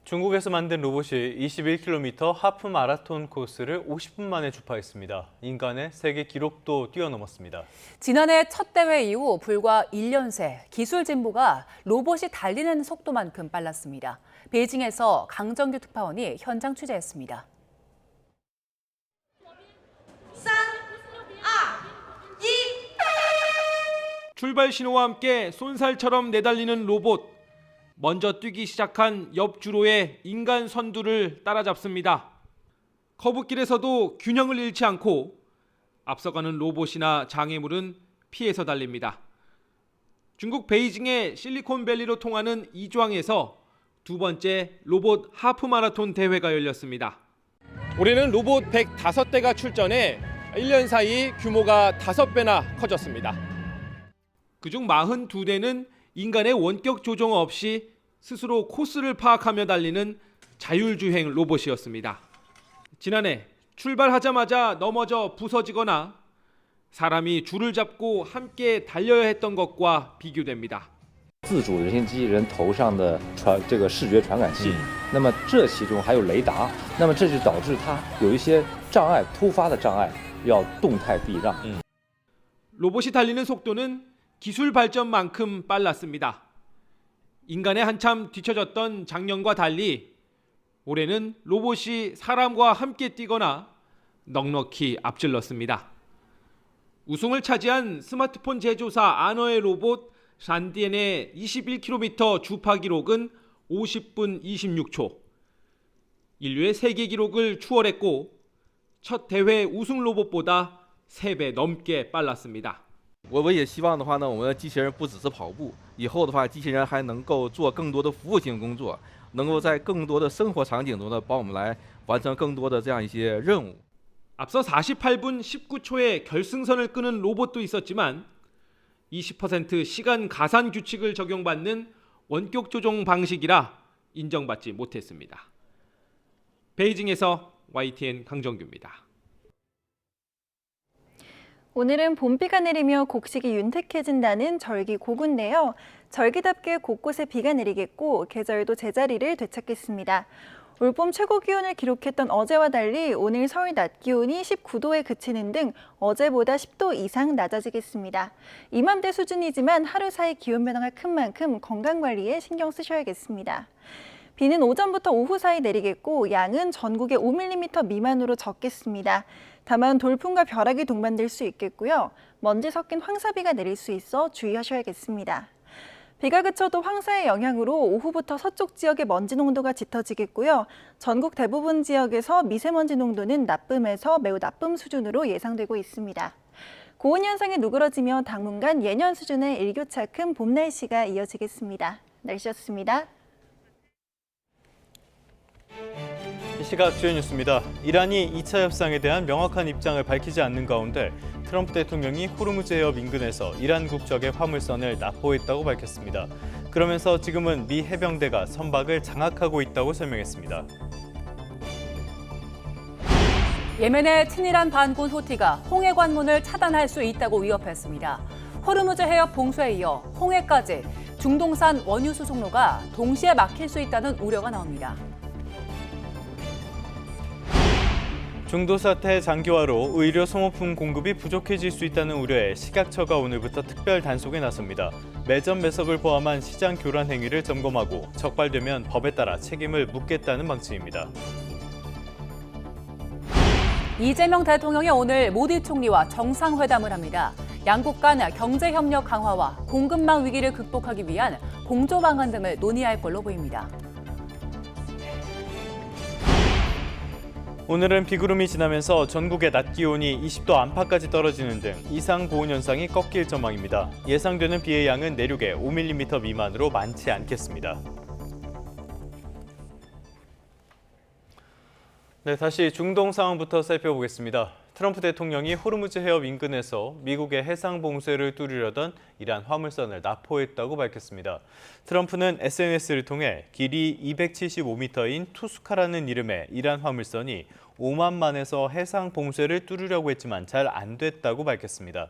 중국에서 만든 로봇이 21km 하프 마라톤 코스를 50분 만에 주파했습니다. 인간의 세계 기록도 뛰어넘었습니다. 지난해 첫 대회 이후 불과 1년 새 기술 진보가 로봇이 달리는 속도만큼 빨랐습니다. 베이징에서 강정규 특파원이 현장 취재했습니다. 출발 신호와 함께 쏜살처럼 내달리는 로봇. 먼저 뛰기 시작한 옆 주로의 인간 선두를 따라잡습니다. 커브길에서도 균형을 잃지 않고 앞서가는 로봇이나 장애물은 피해서 달립니다. 중국 베이징의 실리콘밸리로 통하는 이좌ang에서 두 번째 로봇 하프 마라톤 대회가 열렸습니다. 올해는 로봇 105대가 출전해 1년 사이 규모가 5배나 커졌습니다. 그중 42대는 인간의 원격 조정 없이 스스로 코스를 파악하며 달리는 자율주행 로봇이었습니다. 지난해 출발하자마자 넘어져 부서지거나 사람이 줄을 잡고 함께 달려야 했던 것과 비교됩니다. 自主人形机器人头上的这个视觉传感器，那么这其中还有雷达，那么这就导致它有一些障碍，突发的障碍要动态避让。 로봇이 달리는 속도는 기술 발전만큼 빨랐습니다. 인간에 한참 뒤처졌던 작년과 달리 올해는 로봇이 사람과 함께 뛰거나 넉넉히 앞질렀습니다. 우승을 차지한 스마트폰 제조사 아너의 로봇 샨디엔의 21km 주파 기록은 50분 26초. 인류의 세계 기록을 추월했고 첫 대회 우승 로봇보다 3배 넘게 빨랐습니다. 我也希望的话呢，我们的机器人不只是跑步，以后的话，机器人还能够做更多的服务性工作，能够在更多的生活场景中呢，帮我们来完成更多的这样一些任务。 앞서 48분 19초에 결승선을 끄는 로봇도 있었지만 20% 시간 가산 규칙을 적용받는 원격 조종 방식이라 인정받지 못했습니다. 베이징에서 YTN 강정규입니다. 오늘은 봄비가 내리며 곡식이 윤택해진다는 절기고구인데요. 절기답게 곳곳에 비가 내리겠고 계절도 제자리를 되찾겠습니다. 올봄 최고 기온을 기록했던 어제와 달리 오늘 서울 낮 기온이 19도에 그치는 등 어제보다 10도 이상 낮아지겠습니다. 이맘때 수준이지만 하루 사이 기온 변화가 큰 만큼 건강관리에 신경 쓰셔야겠습니다. 비는 오전부터 오후 사이 내리겠고 양은 전국에 5mm 미만으로 적겠습니다. 다만 돌풍과 벼락이 동반될 수 있겠고요. 먼지 섞인 황사비가 내릴 수 있어 주의하셔야겠습니다. 비가 그쳐도 황사의 영향으로 오후부터 서쪽 지역의 먼지 농도가 짙어지겠고요. 전국 대부분 지역에서 미세먼지 농도는 나쁨에서 매우 나쁨 수준으로 예상되고 있습니다. 고온 현상이 누그러지며 당분간 예년 수준의 일교차 큰 봄 날씨가 이어지겠습니다. 날씨였습니다. 이 시각 주요 뉴스입니다. 이란이 2차 협상에 대한 명확한 입장을 밝히지 않는 가운데 트럼프 대통령이 호르무즈 해협 인근에서 이란 국적의 화물선을 납포했다고 밝혔습니다. 그러면서 지금은 미 해병대가 선박을 장악하고 있다고 설명했습니다. 예멘의 친이란 반군 후티가 홍해 관문을 차단할 수 있다고 위협했습니다. 호르무즈 해협 봉쇄에 이어 홍해까지 중동산 원유 수송로가 동시에 막힐 수 있다는 우려가 나옵니다. 중도 사태 장기화로 의료 소모품 공급이 부족해질 수 있다는 우려에 식약처가 오늘부터 특별 단속에 나섭니다. 매점 매석을 포함한 시장 교란 행위를 점검하고 적발되면 법에 따라 책임을 묻겠다는 방침입니다. 이재명 대통령이 오늘 모디 총리와 정상회담을 합니다. 양국 간 경제협력 강화와 공급망 위기를 극복하기 위한 공조 방안 등을 논의할 걸로 보입니다. 오늘은 비구름이 지나면서 전국의 낮 기온이 20도 안팎까지 떨어지는 등 이상 고온 현상이 꺾일 전망입니다. 예상되는 비의 양은 내륙에 5mm 미만으로 많지 않겠습니다. 네, 다시 중동 상황부터 살펴보겠습니다. 트럼프 대통령이 호르무즈 해협 인근에서 미국의 해상 봉쇄를 뚫으려던 이란 화물선을 납포했다고 밝혔습니다. 트럼프는 SNS를 통해 길이 275m인 투스카라는 이름의 이란 화물선이 오만만에서 해상 봉쇄를 뚫으려고 했지만 잘 안 됐다고 밝혔습니다.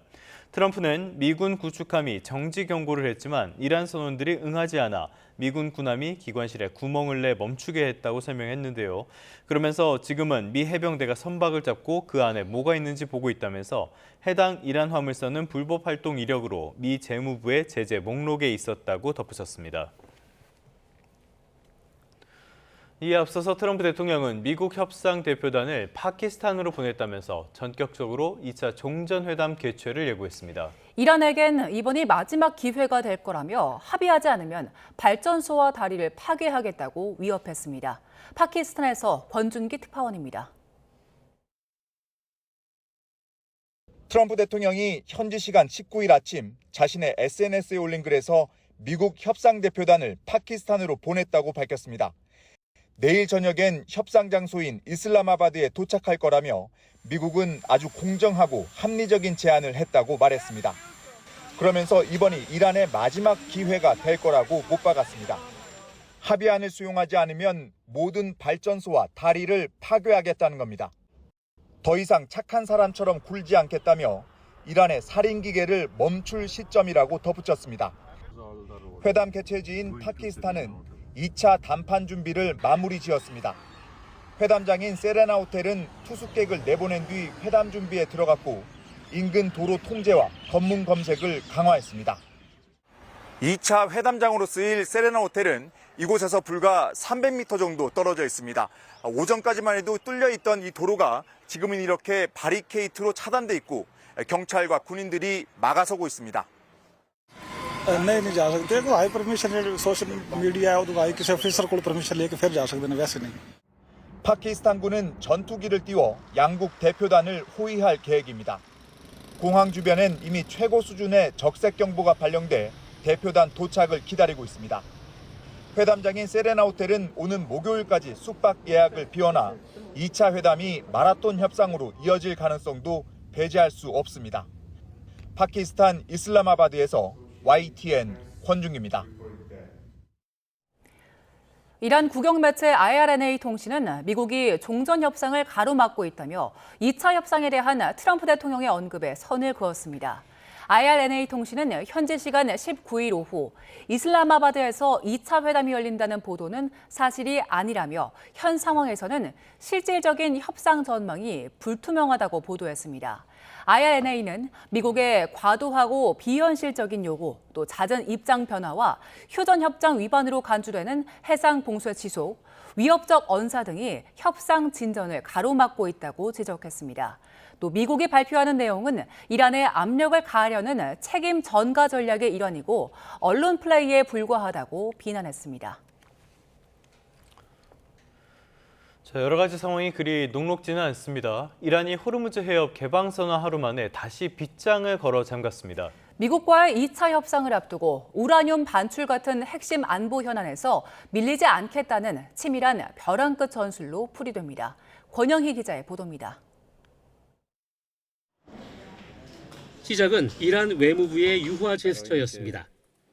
트럼프는 미군 구축함이 정지 경고를 했지만 이란 선원들이 응하지 않아 미군 군함이 기관실에 구멍을 내 멈추게 했다고 설명했는데요. 그러면서 지금은 미 해병대가 선박을 잡고 그 안에 뭐가 있는지 보고 있다면서 해당 이란 화물선은 불법 활동 이력으로 미 재무부의 제재 목록에 있었다고 덧붙였습니다. 이에 앞서서 트럼프 대통령은 미국 협상 대표단을 파키스탄으로 보냈다면서 전격적으로 2차 종전회담 개최를 예고했습니다. 이란에겐 이번이 마지막 기회가 될 거라며 합의하지 않으면 발전소와 다리를 파괴하겠다고 위협했습니다. 파키스탄에서 권준기 특파원입니다. 트럼프 대통령이 현지 시간 19일 아침 자신의 SNS에 올린 글에서 미국 협상 대표단을 파키스탄으로 보냈다고 밝혔습니다. 내일 저녁엔 협상 장소인 이슬라마바드에 도착할 거라며 미국은 아주 공정하고 합리적인 제안을 했다고 말했습니다. 그러면서 이번이 이란의 마지막 기회가 될 거라고 못 박았습니다. 합의안을 수용하지 않으면 모든 발전소와 다리를 파괴하겠다는 겁니다. 더 이상 착한 사람처럼 굴지 않겠다며 이란의 살인 기계를 멈출 시점이라고 덧붙였습니다. 회담 개최지인 파키스탄은 2차談判 준비를 마무리 지었습니다. 회담장인 세레나 호텔은 투숙객을 내보낸 뒤 회담 준비에 들어갔고 인근 도로 통제와 검문 검색을 강화했습니다. 2차 회담장으로 쓰일 세레나 호텔은 이곳에서 불과 300m 정도 떨어져 있습니다. 오전까지만 해도 뚫려 있던 이 도로가 지금은 이렇게 바리케이트로 차단돼 있고 경찰과 군인들이 막아서고 있습니다. नहीं जा सकते को high permission social media है तो भाई किसी ऑफिसर को परमिशन लेके फिर जा सकते हैं वैसे नहीं. 파키스탄군은 전투기를 띄워 양국 대표단을 호위할 계획입니다. 공항 주변엔 이미 최고 수준의 적색 경보가 발령돼 대표단 도착을 기다리고 있습니다. 회담장인 세레나 호텔은 오는 목요일까지 숙박 예약을 비워놔 2차 회담이 마라톤 협상으로 이어질 가능성도 배제할 수 없습니다. 파키스탄 이슬라마바드에서 YTN 권중기입니다. 이란 국영매체 IRNA 통신은 미국이 종전 협상을 가로막고 있다며 2차 협상에 대한 트럼프 대통령의 언급에 선을 그었습니다. IRNA 통신은 현지 시간 19일 오후 이슬라마바드에서 2차 회담이 열린다는 보도는 사실이 아니라며 현 상황에서는 실질적인 협상 전망이 불투명하다고 보도했습니다. IRNA는 미국의 과도하고 비현실적인 요구, 또 잦은 입장 변화와 휴전협정 위반으로 간주되는 해상 봉쇄 지속, 위협적 언사 등이 협상 진전을 가로막고 있다고 지적했습니다. 또 미국이 발표하는 내용은 이란의 압력을 가하려는 책임 전가 전략의 일환이고 언론 플레이에 불과하다고 비난했습니다. 여러 가지 상황이 그리 녹록지는 않습니다. 이란이 호르무즈 해협 개방 선언 하루 만에 다시 빗장을 걸어 잠갔습니다. 미국과의 2차 협상을 앞두고 우라늄 반출 같은 핵심 안보 현안에서 밀리지 않겠다는 치밀한 벼랑 끝 전술로 풀이됩니다. 권영희 기자의 보도입니다. 시작은 이란 외무부의 유화 제스처였습니다.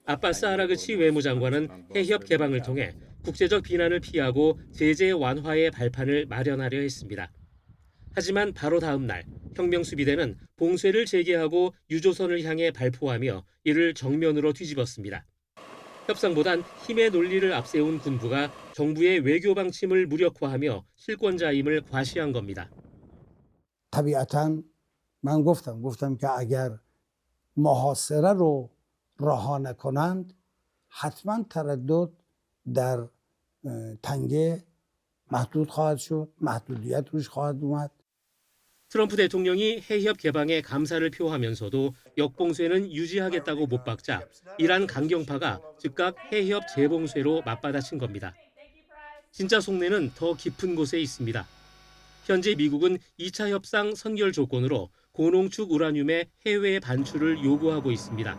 아바스 아라그치 외무장관은 해협 개방을 통해 국제적 비난을 피하고 제재 완화의 발판을 마련하려 했습니다. 하지만 바로 다음 날 혁명수비대는 봉쇄를 재개하고 유조선을 향해 발포하며 이를 정면으로 뒤집었습니다. 협상보단 힘의 논리를 앞세운 군부가 정부의 외교 방침을 무력화하며 실권자임을 과시한 겁니다. طبیعتاً من گفتم که اگر محاصره رو رها نکنند حتما تردد در تنگه محدود خواهد شد، محدودیت روش خواهد اومد. 트럼프 대통령이 해협 개방에 감사를 표하면서도 역봉쇄는 유지하겠다고 못 박자 이란 강경파가 즉각 해협 재봉쇄로 맞받아친 겁니다. 진짜 속내는 더 깊은 곳에 있습니다. 현재 미국은 2차 협상 선결 조건으로 고농축 우라늄의 해외 반출을 요구하고 있습니다.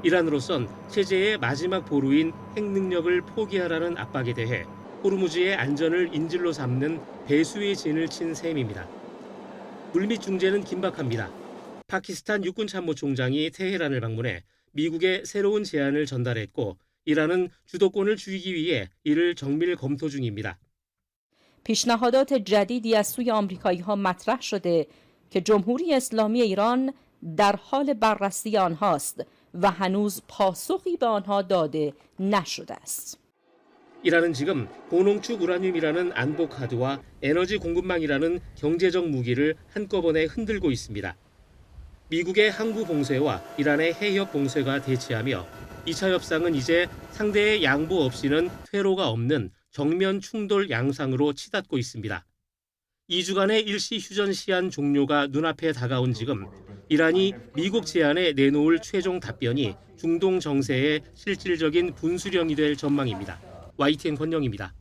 이란으로선 체제의 마지막 보루인 핵능력을 포기하라는 압박에 대해 호르무즈의 안전을 인질로 삼는 배수의 진을 친 셈입니다. 물밑 중재는 긴박합니다. 파키스탄 육군참모총장이 테헤란을 방문해 미국의 새로운 제안을 전달했고 이란은 주도권을 쥐기 위해 이를 정밀 검토 중입니다. پیشنهادات جدیدی از سوی آمریکایی‌ها مطرح شده که جمهوری اسلامی ایران در حال بررسی آنهاست و هنوز پاسخی به آنها داده نشده است. 이란은 지금 고농축 우라늄이라는 안보 카드와 에너지 공급망이라는 경제적 무기를 한꺼번에 흔들고 있습니다. 미국의 항구 봉쇄와 이란의 해협 봉쇄가 대치하며 2차 협상은 이제 상대의 양보 없이는 퇴로가 없는 정면 충돌 양상으로 치닫고 있습니다. 2주간의 일시 휴전 시한 종료가 눈앞에 다가온 지금 이란이 미국 제안에 내놓을 최종 답변이 중동 정세의 실질적인 분수령이 될 전망입니다. YTN 권영입니다.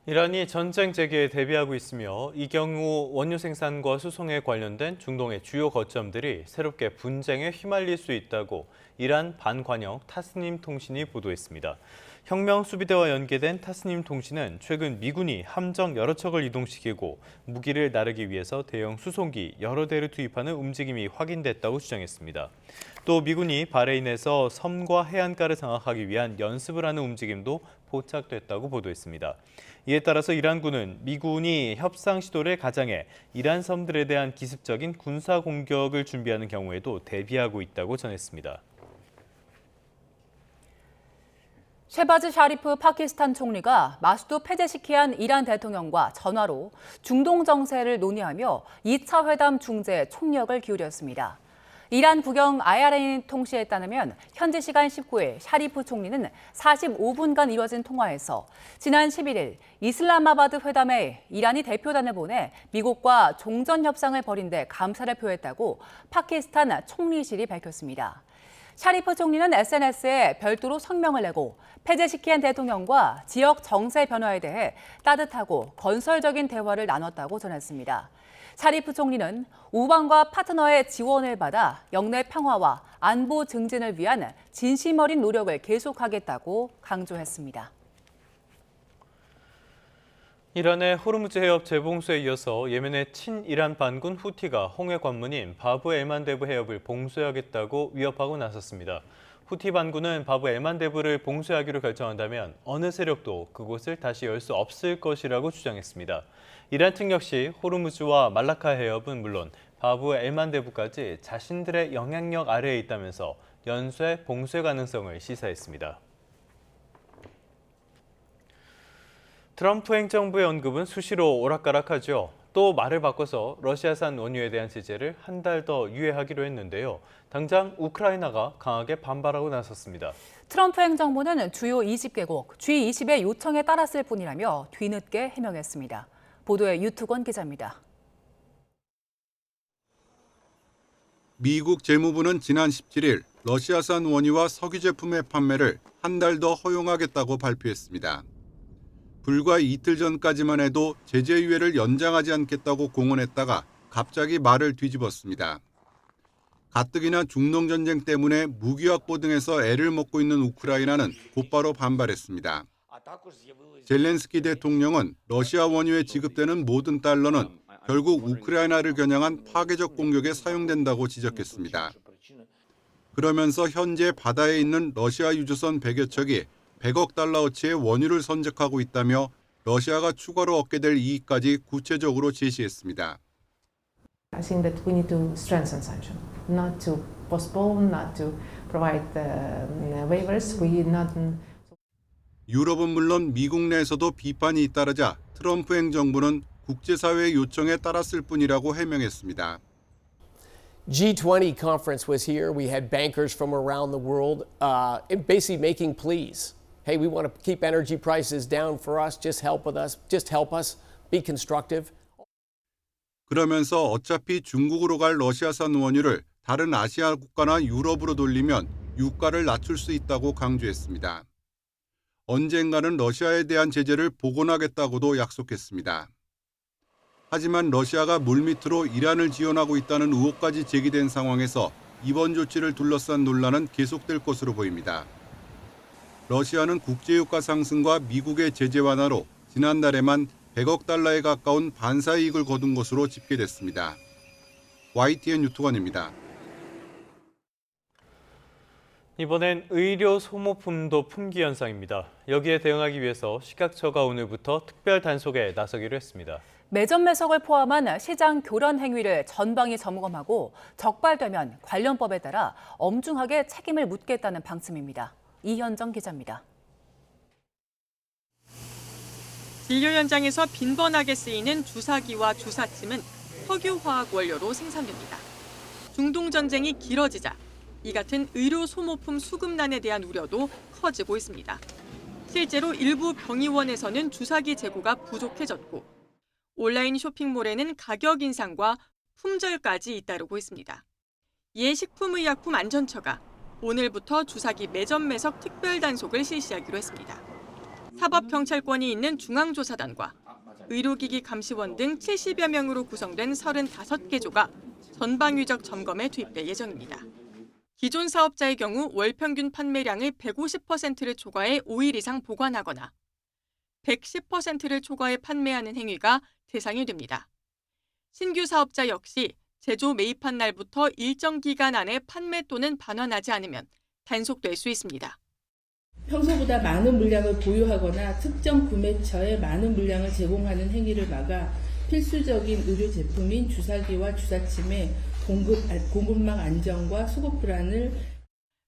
이란이 전쟁 재개에 대비하고 있으며 이 경우 원유 생산과 수송에 관련된 중동의 주요 거점들이 새롭게 분쟁에 휘말릴 수 있다고 이란 반관영 타스님 통신이 보도했습니다. 혁명 수비대와 연계된 타스님 통신은 최근 미군이 함정 여러 척을 이동시키고 무기를 나르기 위해서 대형 수송기 여러 대를 투입하는 움직임이 확인됐다고 주장했습니다. 또 미군이 바레인에서 섬과 해안가를 장악하기 위한 연습을 하는 움직임도 포착됐다고 보도했습니다. 이에 따라서 이란군은 미군이 협상 시도를 가장해 이란 섬들에 대한 기습적인 군사 공격을 준비하는 경우에도 대비하고 있다고 전했습니다. 셰바즈 샤리프 파키스탄 총리가 마수드 페제시키안 이란 대통령과 전화로 중동 정세를 논의하며 2차 회담 중재에 총력을 기울였습니다. 이란 국영 IRN 통신에 따르면 현지 시간 19일 샤리프 총리는 45분간 이뤄진 통화에서 지난 11일 이슬람마바드 회담에 이란이 대표단을 보내 미국과 종전 협상을 벌인 데 감사를 표했다고 파키스탄 총리실이 밝혔습니다. 샤리프 총리는 SNS에 별도로 성명을 내고 페제시키안 대통령과 지역 정세 변화에 대해 따뜻하고 건설적인 대화를 나눴다고 전했습니다. 샤리프 총리는 우방과 파트너의 지원을 받아 영내 평화와 안보 증진을 위한 진심 어린 노력을 계속하겠다고 강조했습니다. 이란의 호르무즈 해협 재봉쇄에 이어서 예멘의 친이란 반군 후티가 홍해 관문인 바브 엘만데브 해협을 봉쇄하겠다고 위협하고 나섰습니다. 후티 반군은 바브 엘만데브를 봉쇄하기로 결정한다면 어느 세력도 그곳을 다시 열 수 없을 것이라고 주장했습니다. 이란 측 역시 호르무즈와 말라카 해협은 물론 바브 엘만데브까지 자신들의 영향력 아래에 있다면서 연쇄 봉쇄 가능성을 시사했습니다. 트럼프 행정부의 언급은 수시로 오락가락하죠. 또 말을 바꿔서 러시아산 원유에 대한 제재를 한 달 더 유예하기로 했는데요. 당장 우크라이나가 강하게 반발하고 나섰습니다. 트럼프 행정부는 주요 20개국 G20의 요청에 따랐을 뿐이라며 뒤늦게 해명했습니다. 보도에 유투건 기자입니다. 미국 재무부는 지난 17일 러시아산 원유와 석유 제품의 판매를 한 달 더 허용하겠다고 발표했습니다. 불과 이틀 전까지만 해도 제재 유예를 연장하지 않겠다고 공언했다가 갑자기 말을 뒤집었습니다. 가뜩이나 중동 전쟁 때문에 무기 확보 등에서 애를 먹고 있는 우크라이나는 곧바로 반발했습니다. 젤렌스키 대통령은 러시아 원유에 지급되는 모든 달러는 결국 우크라이나를 겨냥한 파괴적 공격에 사용된다고 지적했습니다. 그러면서 현재 바다에 있는 러시아 유조선 100여 척이 100억 달러어치의 원유를 선적하고 있다며 러시아가 추가로 얻게 될 이익까지 구체적으로 제시했습니다. I think that we need to strengthen sanctions, not to postpone, not to provide waivers. We not. 유럽은 물론 미국 내에서도 비판이 잇따르자 트럼프 행정부는 국제사회의 요청에 따랐을 뿐이라고 해명했습니다. G20 conference was here. We had bankers from around the world basically making pleas. Hey, we want to keep energy prices down for us. Just help with us. Just help us. Be constructive. 그러면서 어차피 중국으로 갈 러시아산 원유를 다른 아시아 국가나 유럽으로 돌리면 유가를 낮출 수 있다고 강조했습니다. 언젠가는 러시아에 대한 제재를 복원하겠다고도 약속했습니다. 하지만 러시아가 물밑으로 이란을 지원하고 있다는 의혹까지 제기된 상황에서 이번 조치를 둘러싼 논란은 계속될 것으로 보입니다. 러시아는 국제유가 상승과 미국의 제재 완화로 지난달에만 100억 달러에 가까운 반사이익을 거둔 것으로 집계됐습니다. YTN 유튜관입니다. 이번엔 의료 소모품도 품귀 현상입니다. 여기에 대응하기 위해서 식약처가 오늘부터 특별 단속에 나서기로 했습니다. 매점 매석을 포함한 시장 교란 행위를 전방위 점검하고 적발되면 관련법에 따라 엄중하게 책임을 묻겠다는 방침입니다. 이현정 기자입니다. 진료 현장에서 빈번하게 쓰이는 주사기와 주사침은 석유화학 원료로 생산됩니다. 중동 전쟁이 길어지자 이 같은 의료 소모품 수급난에 대한 우려도 커지고 있습니다. 실제로 일부 병의원에서는 주사기 재고가 부족해졌고 온라인 쇼핑몰에는 가격 인상과 품절까지 잇따르고 있습니다. 이에 식품의약품안전처가 오늘부터 주사기 매점 매석 특별 단속을 실시하기로 했습니다. 사법경찰권이 있는 중앙조사단과 의료기기 감시원 등 70여 명으로 구성된 35개 조가 전방위적 점검에 투입될 예정입니다. 기존 사업자의 경우 월 평균 판매량의 150%를 초과해 5일 이상 보관하거나 110%를 초과해 판매하는 행위가 대상이 됩니다. 신규 사업자 역시 제조 매입한 날부터 일정 기간 안에 판매 또는 반환하지 않으면 단속될 수 있습니다. 평소보다 많은 물량을 보유하거나 특정 구매처에 많은 물량을 제공하는 행위를 막아 필수적인 의료 제품인 주사기와 주사침의 공급망 안정과 수급 불안을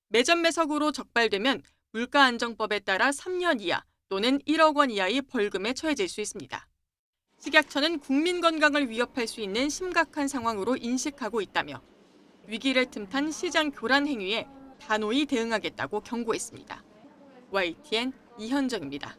매점 매석으로 적발되면 물가안정법에 따라 3년 이하 또는 1억 원 이하의 벌금에 처해질 수 있습니다. 식약처는 국민 건강을 위협할 수 있는 심각한 상황으로 인식하고 있다며 위기를 틈탄 시장 교란 행위에 단호히 대응하겠다고 경고했습니다. YTN 이현정입니다.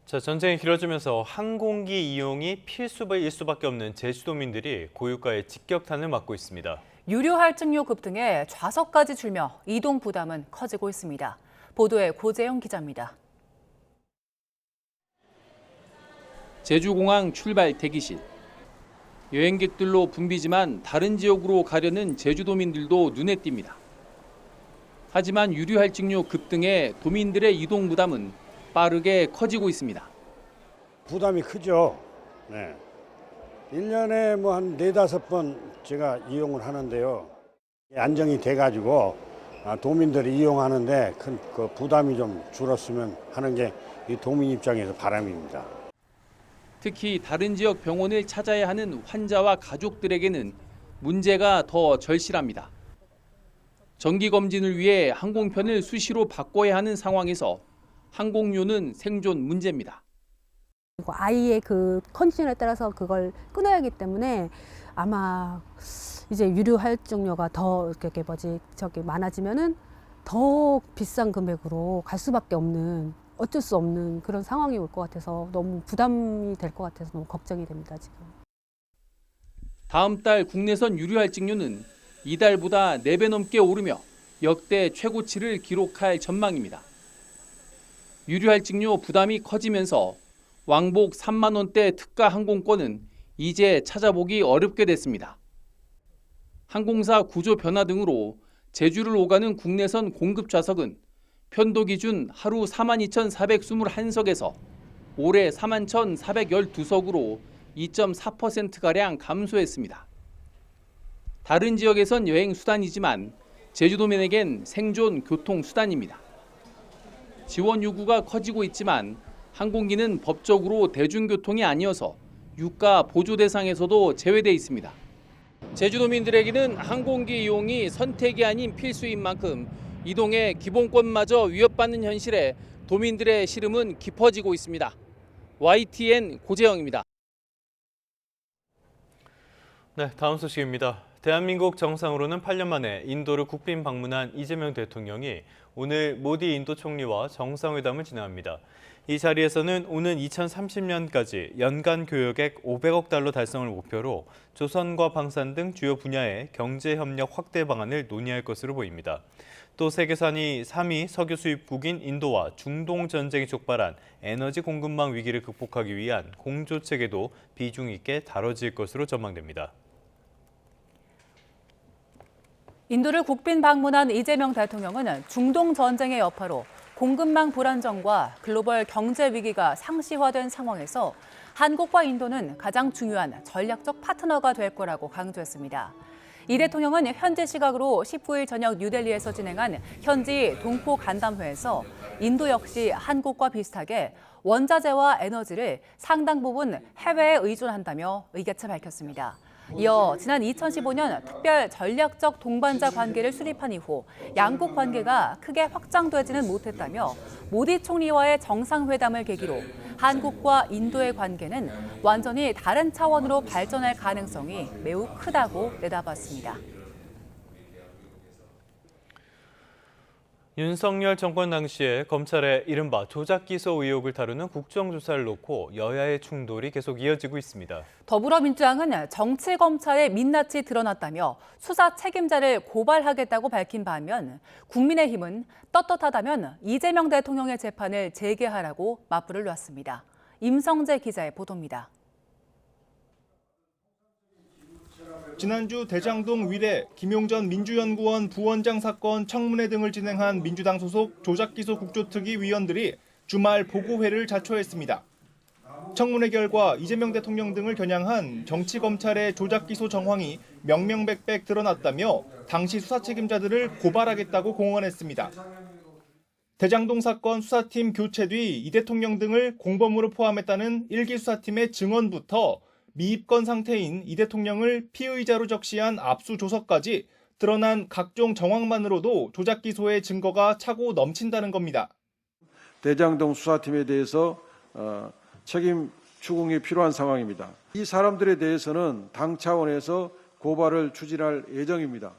자, 전쟁이 길어지면서 항공기 이용이 필수일 수밖에 없는 제주도민들이 고유가의 직격탄을 맞고 있습니다. 유료 할증료 급등에 좌석까지 줄며 이동 부담은 커지고 있습니다. 보도에 고재영 기자입니다. 제주공항 출발 대기실. 여행객들로 붐비지만 다른 지역으로 가려는 제주도민들도 눈에 띕니다. 하지만 유류 할증료 급등에 도민들의 이동 부담은 빠르게 커지고 있습니다. 부담이 크죠. 네. 1년에 뭐 한 4-5번 제가 이용을 하는데요. 안정이 돼가지고 도민들이 이용하는데 큰 그 부담이 좀 줄었으면 하는 게 이 도민 입장에서 바람입니다. 특히 다른 지역 병원을 찾아야 하는 환자와 가족들에게는 문제가 더 절실합니다. 정기검진을 위해 항공편을 수시로 바꿔야 하는 상황에서 항공료는 생존 문제입니다. 아이의 그 컨디션에 따라서 그걸 끊어야 하기 때문에 아마 이제 유류 할증료가 더 이렇게 많아지면은 더 비싼 금액으로 갈 수밖에 없는 어쩔 수 없는 그런 상황이 올 것 같아서 너무 부담이 될 것 같아서 너무 걱정이 됩니다, 지금. 다음 달 국내선 유류 할증료는 이달보다 4배 넘게 오르며 역대 최고치를 기록할 전망입니다. 유류 할증료 부담이 커지면서 왕복 3만 원대 특가 항공권은 이제 찾아보기 어렵게 됐습니다. 항공사 구조 변화 등으로 제주를 오가는 국내선 공급 좌석은 편도 기준 하루 42,421석에서 올해 41,412석으로 2.4%가량 감소했습니다. 다른 지역에선 여행 수단이지만 제주도민에겐 생존 교통 수단입니다. 지원 요구가 커지고 있지만 항공기는 법적으로 대중교통이 아니어서 유가 보조 대상에서도 제외돼 있습니다. 제주도민들에게는 항공기 이용이 선택이 아닌 필수인 만큼 이동의 기본권마저 위협받는 현실에 도민들의 시름은 깊어지고 있습니다. YTN 고재영입니다. 네, 다음 소식입니다. 대한민국 정상으로는 8년 만에 인도를 국빈 방문한 이재명 대통령이 오늘 모디 인도 총리와 정상회담을 진행합니다. 이 자리에서는 오는 2030년까지 연간 교역액 500억 달러 달성을 목표로 조선과 방산 등 주요 분야의 경제협력 확대 방안을 논의할 것으로 보입니다. 또 세계산이 3위 석유 수입국인 인도와 중동 전쟁이 촉발한 에너지 공급망 위기를 극복하기 위한 공조체계도 비중 있게 다뤄질 것으로 전망됩니다. 인도를 국빈 방문한 이재명 대통령은 중동 전쟁의 여파로 공급망 불안정과 글로벌 경제 위기가 상시화된 상황에서 한국과 인도는 가장 중요한 전략적 파트너가 될 거라고 강조했습니다. 이 대통령은 현지 시각으로 19일 저녁 뉴델리에서 진행한 현지 동포 간담회에서 인도 역시 한국과 비슷하게 원자재와 에너지를 상당 부분 해외에 의존한다며 의게차 밝혔습니다. 이어 지난 2015년 특별 전략적 동반자 관계를 수립한 이후 양국 관계가 크게 확장되지는 못했다며 모디 총리와의 정상회담을 계기로 한국과 인도의 관계는 완전히 다른 차원으로 발전할 가능성이 매우 크다고 내다봤습니다. 윤석열 정권 당시에 검찰의 이른바 조작기소 의혹을 다루는 국정조사를 놓고 여야의 충돌이 계속 이어지고 있습니다. 더불어민주당은 정치검찰의 민낯이 드러났다며 수사 책임자를 고발하겠다고 밝힌 반면 국민의힘은 떳떳하다면 이재명 대통령의 재판을 재개하라고 맞불을 놨습니다. 임성재 기자의 보도입니다. 지난주 대장동 위례 김용전 민주연구원 부원장 사건 청문회 등을 진행한 민주당 소속 조작기소 국조특위 위원들이 주말 보고회를 자초했습니다. 청문회 결과 이재명 대통령 등을 겨냥한 정치검찰의 조작기소 정황이 명명백백 드러났다며 당시 수사 책임자들을 고발하겠다고 공언했습니다. 대장동 사건 수사팀 교체 뒤 이 대통령 등을 공범으로 포함했다는 일기 수사팀의 증언부터 미입건 상태인 이 대통령을 피의자로 적시한 압수조서까지 드러난 각종 정황만으로도 조작 기소의 증거가 차고 넘친다는 겁니다. 대장동 수사팀에 대해서 책임 추궁이 필요한 상황입니다. 이 사람들에 대해서는 당 차원에서 고발을 추진할 예정입니다.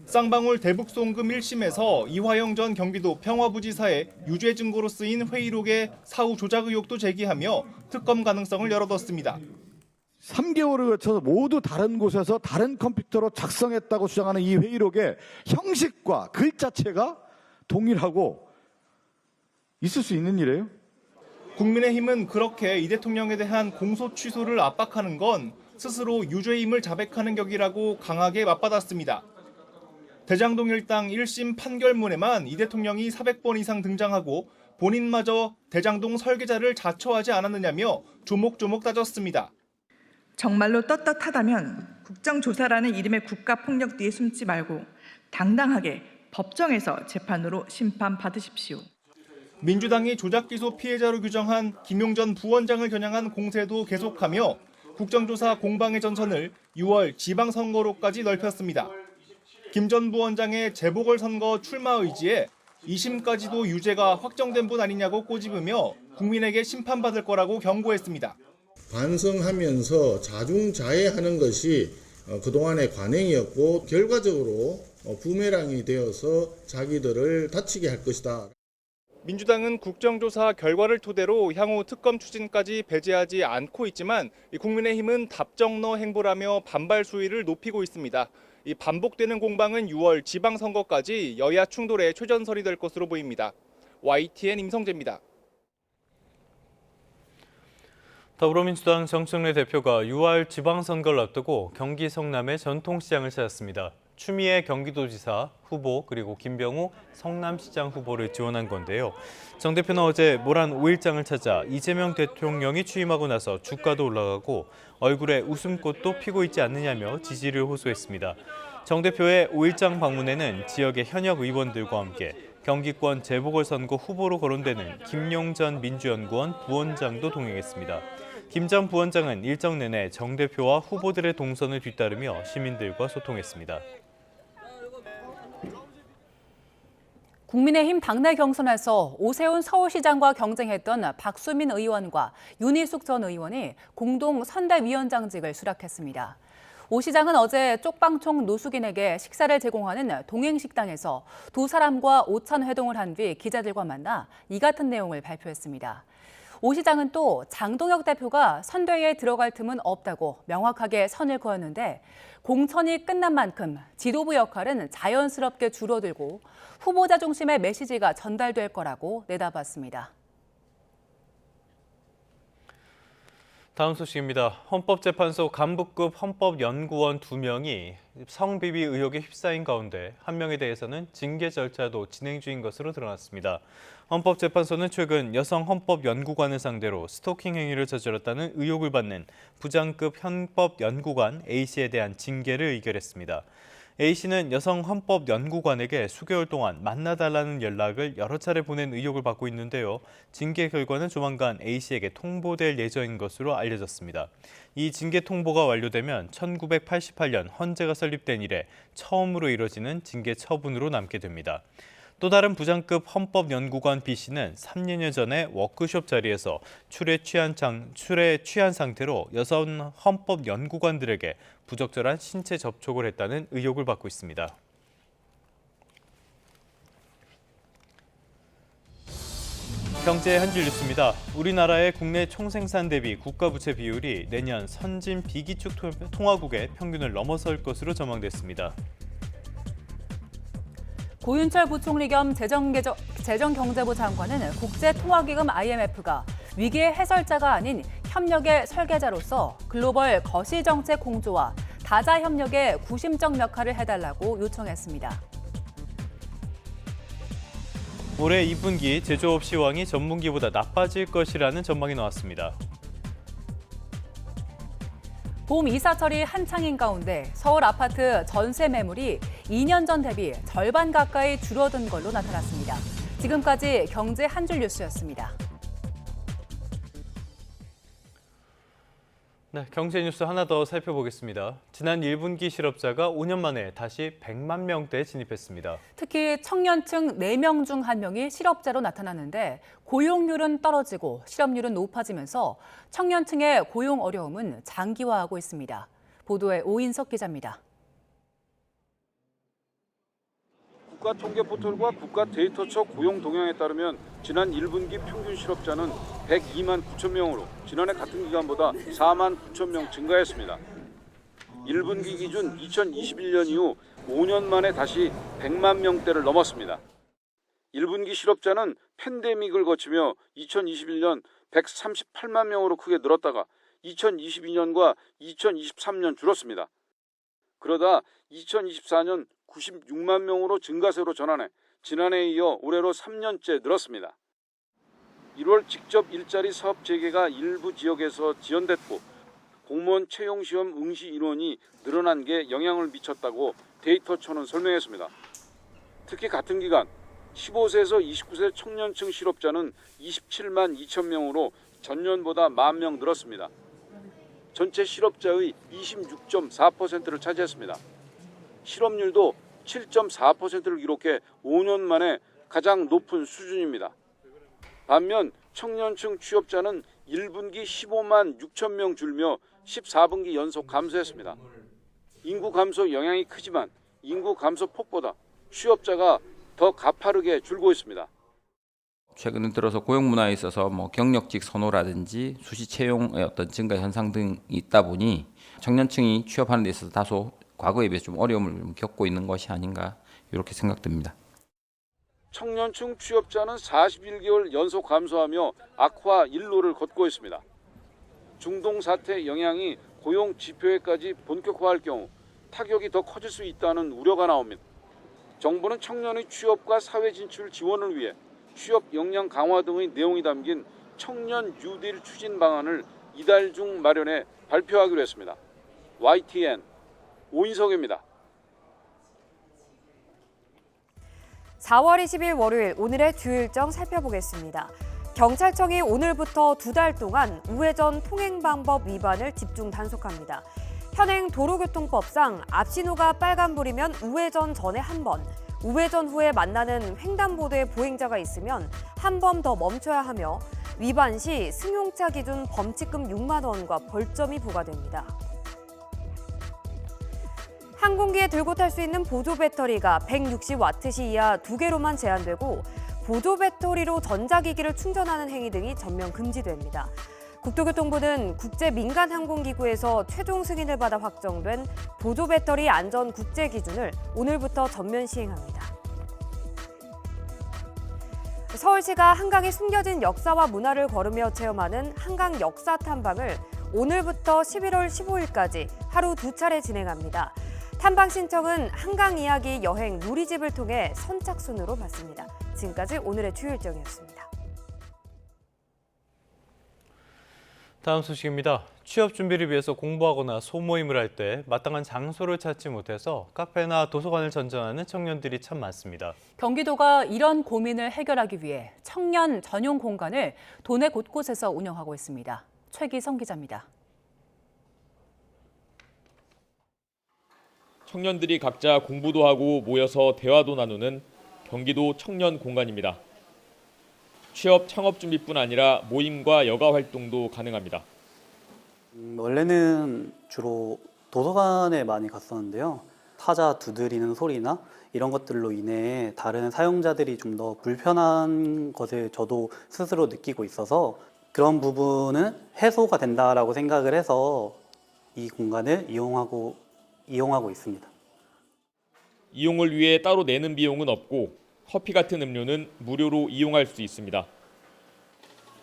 쌍방울 대북송금 1심에서 이화영 전 경기도 평화부지사의 유죄 증거로 쓰인 회의록의 사후 조작 의혹도 제기하며 특검 가능성을 열어뒀습니다. 3개월을 거쳐서 모두 다른 곳에서 다른 컴퓨터로 작성했다고 주장하는 이 회의록의 형식과 글자체가 동일하고 있을 수 있는 일이에요? 국민의힘은 그렇게 이 대통령에 대한 공소 취소를 압박하는 건 스스로 유죄임을 자백하는 격이라고 강하게 맞받았습니다. 대장동 일당 1심 판결문에만 이 대통령이 400번 이상 등장하고 본인마저 대장동 설계자를 자처하지 않았느냐며 조목조목 따졌습니다. 정말로 떳떳하다면 국정조사라는 이름의 국가폭력 뒤에 숨지 말고 당당하게 법정에서 재판으로 심판받으십시오. 민주당이 조작기소 피해자로 규정한 김용전 부원장을 겨냥한 공세도 계속하며 국정조사 공방의 전선을 6월 지방선거로까지 넓혔습니다. 김 전 부원장의 재보궐선거 출마 의지에 2심까지도 유죄가 확정된 분 아니냐고 꼬집으며 국민에게 심판받을 거라고 경고했습니다. 반성하면서 자중자애하는 것이 그동안의 관행이었고 결과적으로 부메랑이 되어서 자기들을 다치게 할 것이다. 민주당은 국정조사 결과를 토대로 향후 특검 추진까지 배제하지 않고 있지만 국민의힘은 답정너 행보라며 반발 수위를 높이고 있습니다. 이 반복되는 공방은 6월 지방선거까지 여야 충돌의 최전선이 될 것으로 보입니다. YTN 임성재입니다. 더불어민주당 정청래 대표가 6월 지방선거를 앞두고 경기 성남의 전통시장을 찾았습니다. 추미애 경기도지사 후보 그리고 김병우 성남시장 후보를 지원한 건데요. 정 대표는 어제 모란 5일장을 찾아 이재명 대통령이 취임하고 나서 주가도 올라가고 얼굴에 웃음꽃도 피고 있지 않느냐며 지지를 호소했습니다. 정 대표의 5일장 방문에는 지역의 현역 의원들과 함께 경기권 재보궐선거 후보로 거론되는 김용전 민주연구원 부원장도 동행했습니다. 김 전 부원장은 일정 내내 정 대표와 후보들의 동선을 뒤따르며 시민들과 소통했습니다. 국민의힘 당내 경선에서 오세훈 서울시장과 경쟁했던 박수민 의원과 윤희숙 전 의원이 공동 선대위원장직을 수락했습니다. 오 시장은 어제 쪽방촌 노숙인에게 식사를 제공하는 동행식당에서 두 사람과 오찬 회동을 한 뒤 기자들과 만나 이 같은 내용을 발표했습니다. 오 시장은 또 장동혁 대표가 선대위에 들어갈 틈은 없다고 명확하게 선을 그었는데 공천이 끝난 만큼 지도부 역할은 자연스럽게 줄어들고 후보자 중심의 메시지가 전달될 거라고 내다봤습니다. 다음 소식입니다. 헌법재판소 간부급 헌법연구원 2명이 성비비 의혹에 휩싸인 가운데 한 명에 대해서는 징계 절차도 진행 중인 것으로 드러났습니다. 헌법재판소는 최근 여성 헌법연구관을 상대로 스토킹 행위를 저질렀다는 의혹을 받는 부장급 헌법연구관 A씨에 대한 징계를 의결했습니다. A씨는 여성 헌법연구관에게 수개월 동안 만나달라는 연락을 여러 차례 보낸 의혹을 받고 있는데요. 징계 결과는 조만간 A씨에게 통보될 예정인 것으로 알려졌습니다. 이 징계 통보가 완료되면 1988년 헌재가 설립된 이래 처음으로 이뤄지는 징계 처분으로 남게 됩니다. 또 다른 부장급 헌법연구관 B씨는 3년여 전에 워크숍 자리에서 출에 취한 상태로 여성 헌법연구관들에게 부적절한 신체 접촉을 했다는 의혹을 받고 있습니다. 경제 한 줄 뉴스입니다. 우리나라의 국내 총생산 대비 국가부채 비율이 내년 선진 비기축 통화국의 평균을 넘어설 것으로 전망됐습니다. 고윤철 부총리 겸 재정경제부 장관은 국제통화기금 IMF가 위기의 해설자가 아닌 협력의 설계자로서 글로벌 거시정책 공조와 다자 협력에 구심적 역할을 해달라고 요청했습니다. 올해 2분기 제조업 시황이 전분기보다 나빠질 것이라는 전망이 나왔습니다. 봄 이사철이 한창인 가운데 서울 아파트 전세 매물이 2년 전 대비 절반 가까이 줄어든 걸로 나타났습니다. 지금까지 경제 한 줄 뉴스였습니다. 네, 경제 뉴스 하나 더 살펴보겠습니다. 지난 1분기 실업자가 5년 만에 다시 100만 명대에 진입했습니다. 특히 청년층 4명 중 1명이 실업자로 나타나는데 고용률은 떨어지고 실업률은 높아지면서 청년층의 고용 어려움은 장기화하고 있습니다. 보도에 오인석 기자입니다. 국가통계포털과 국가데이터처 고용 동향에 따르면 지난 1분기 평균 실업자는 102만 9천 명으로 지난해 같은 기간보다 4만 9천 명 증가했습니다. 1분기 기준 2021년 이후 5년 만에 다시 100만 명대를 넘었습니다. 1분기 실업자는 팬데믹을 거치며 2021년 138만 명으로 크게 늘었다가 2022년과 2023년 줄었습니다. 그러다 2024년 96만 명으로 증가세로 전환해 지난해에 이어 올해로 3년째 늘었습니다. 1월 직접 일자리 사업 재개가 일부 지역에서 지연됐고 공무원 채용 시험 응시 인원이 늘어난 게 영향을 미쳤다고 데이터처는 설명했습니다. 특히 같은 기간 15세에서 29세 청년층 실업자는 27만 2천 명으로 전년보다 1만 명 늘었습니다. 전체 실업자의 26.4%를 차지했습니다. 실업률도 7.4%를 기록해 5년 만에 가장 높은 수준입니다. 반면 청년층 취업자는 1분기 15만 6천 명 줄며 14분기 연속 감소했습니다. 인구 감소 영향이 크지만 인구 감소 폭보다 취업자가 더 가파르게 줄고 있습니다. 최근 들어서 고용 문화에 있어서 경력직 선호라든지 수시 채용의 어떤 증가 현상 등이 있다 보니 청년층이 취업하는 데 있어서 다소 과거에 비해 좀 어려움을 겪고 있는 것이 아닌가 이렇게 생각됩니다. 청년층 취업자는 41개월 연속 감소하며 악화 일로를 걷고 있습니다. 중동 사태 영향이 고용 지표에까지 본격화할 경우 타격이 더 커질 수 있다는 우려가 나옵니다. 정부는 청년의 취업과 사회 진출 지원을 위해 취업 역량 강화 등의 내용이 담긴 청년 뉴딜 추진 방안을 이달 중 마련해 발표하기로 했습니다. YTN 오인석입니다. 4월 20일 월요일 오늘의 주요 일정 살펴보겠습니다. 경찰청이 오늘부터 2달 동안 우회전 통행 방법 위반을 집중 단속합니다. 현행 도로교통법상 앞신호가 빨간불이면 우회전 전에 한 번, 우회전 후에 만나는 횡단보도에 보행자가 있으면 한 번 더 멈춰야 하며 위반 시 승용차 기준 범칙금 6만 원과 벌점이 부과됩니다. 항공기에 들고 탈 수 있는 보조 배터리가 160와트시 이하 2개로만 제한되고 보조 배터리로 전자기기를 충전하는 행위 등이 전면 금지됩니다. 국토교통부는 국제 민간 항공기구에서 최종 승인을 받아 확정된 보조 배터리 안전 국제 기준을 오늘부터 전면 시행합니다. 서울시가 한강에 숨겨진 역사와 문화를 걸으며 체험하는 한강 역사 탐방을 오늘부터 11월 15일까지 하루 2차례 진행합니다. 탐방 신청은 한강 이야기 여행 누리집을 통해 선착순으로 받습니다. 지금까지 오늘의 주요 일정이었습니다. 다음 소식입니다. 취업 준비를 위해서 공부하거나 소모임을 할 때 마땅한 장소를 찾지 못해서 카페나 도서관을 전전하는 청년들이 참 많습니다. 경기도가 이런 고민을 해결하기 위해 청년 전용 공간을 도내 곳곳에서 운영하고 있습니다. 최기성 기자입니다. 청년들이 각자 공부도 하고 모여서 대화도 나누는 경기도 청년 공간입니다. 취업 창업 준비뿐 아니라 모임과 여가 활동도 가능합니다. 원래는 주로 도서관에 많이 갔었는데요. 타자 두드리는 소리나 이런 것들로 인해 다른 사용자들이 좀 더 불편한 것을 저도 스스로 느끼고 있어서 그런 부분은 해소가 된다라고 생각을 해서 이 공간을 이용하고 있습니다. 이용을 위해 따로 내는 비용은 없고 커피 같은 음료는 무료로 이용할 수 있습니다.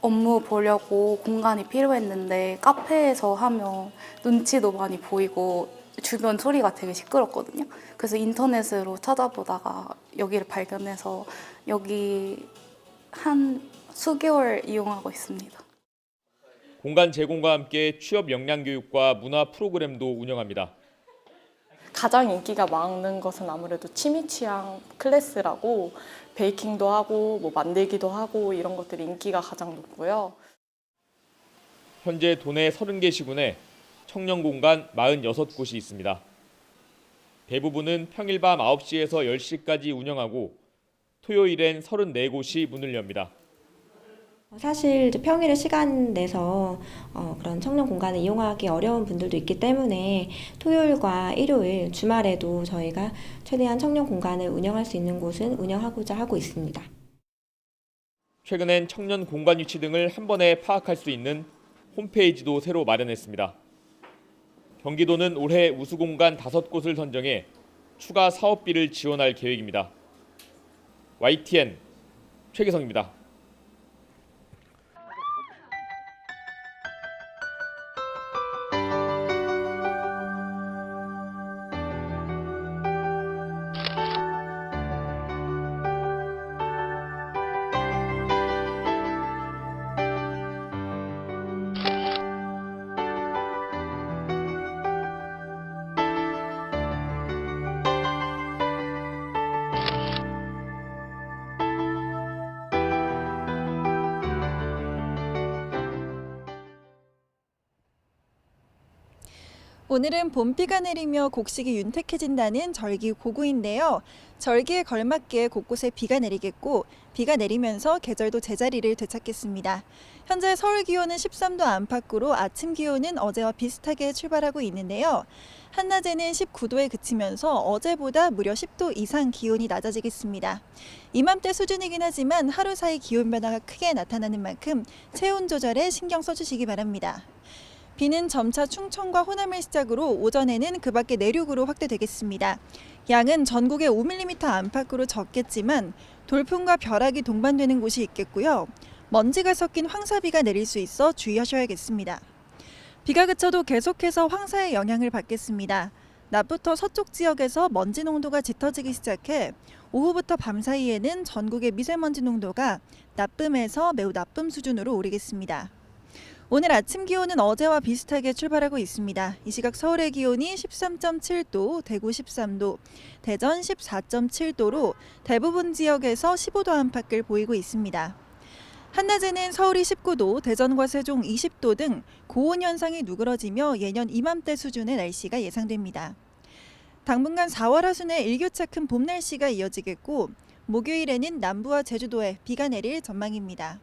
업무 보려고 공간이 필요했는데 카페에서 하면 눈치도 많이 보이고 주변 소리가 되게 시끄럽거든요. 그래서 인터넷으로 찾아보다가 여기를 발견해서 여기 한 수개월 이용하고 있습니다. 공간 제공과 함께 취업 역량 교육과 문화 프로그램도 운영합니다. 가장 인기가 많은 것은 아무래도 취미 취향 클래스라고 베이킹도 하고 뭐 만들기도 하고 이런 것들이 인기가 가장 높고요. 현재 도내 30개 시군에 청년 공간 46곳이 있습니다. 대부분은 평일 밤 9시에서 10시까지 운영하고 토요일엔 34곳이 문을 엽니다. 사실 평일에 시간 내서 그런 청년 공간을 이용하기 어려운 분들도 있기 때문에 토요일과 일요일, 주말에도 저희가 최대한 청년 공간을 운영할 수 있는 곳은 운영하고자 하고 있습니다. 최근엔 청년 공간 위치 등을 한 번에 파악할 수 있는 홈페이지도 새로 마련했습니다. 경기도는 올해 우수공간 5곳을 선정해 추가 사업비를 지원할 계획입니다. YTN 최기성입니다. 오늘은 봄비가 내리며 곡식이 윤택해진다는 절기 고구인데요. 절기에 걸맞게 곳곳에 비가 내리겠고 비가 내리면서 계절도 제자리를 되찾겠습니다. 현재 서울 기온은 13도 안팎으로 아침 기온은 어제와 비슷하게 출발하고 있는데요. 한낮에는 19도에 그치면서 어제보다 무려 10도 이상 기온이 낮아지겠습니다. 이맘때 수준이긴 하지만 하루 사이 기온 변화가 크게 나타나는 만큼 체온 조절에 신경 써주시기 바랍니다. 비는 점차 충청과 호남을 시작으로 오전에는 그 밖에 내륙으로 확대되겠습니다. 양은 전국에 5mm 안팎으로 적겠지만 돌풍과 벼락이 동반되는 곳이 있겠고요. 먼지가 섞인 황사비가 내릴 수 있어 주의하셔야겠습니다. 비가 그쳐도 계속해서 황사의 영향을 받겠습니다. 낮부터 서쪽 지역에서 먼지 농도가 짙어지기 시작해 오후부터 밤 사이에는 전국의 미세먼지 농도가 나쁨에서 매우 나쁨 수준으로 오르겠습니다. 오늘 아침 기온은 어제와 비슷하게 출발하고 있습니다. 이 시각 서울의 기온이 13.7도, 대구 13도, 대전 14.7도로 대부분 지역에서 15도 안팎을 보이고 있습니다. 한낮에는 서울이 19도, 대전과 세종 20도 등 고온 현상이 누그러지며 예년 이맘때 수준의 날씨가 예상됩니다. 당분간 4월 하순에 일교차 큰 봄 날씨가 이어지겠고 목요일에는 남부와 제주도에 비가 내릴 전망입니다.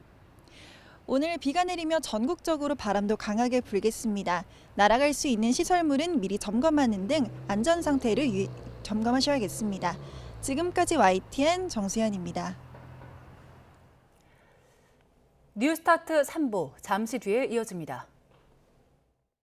오늘 비가 내리며 전국적으로 바람도 강하게 불겠습니다. 날아갈 수 있는 시설물은 미리 점검하는 등 안전 상태를 점검하셔야겠습니다. 지금까지 YTN 정수현입니다. 뉴스타트 3부 잠시 뒤에 이어집니다.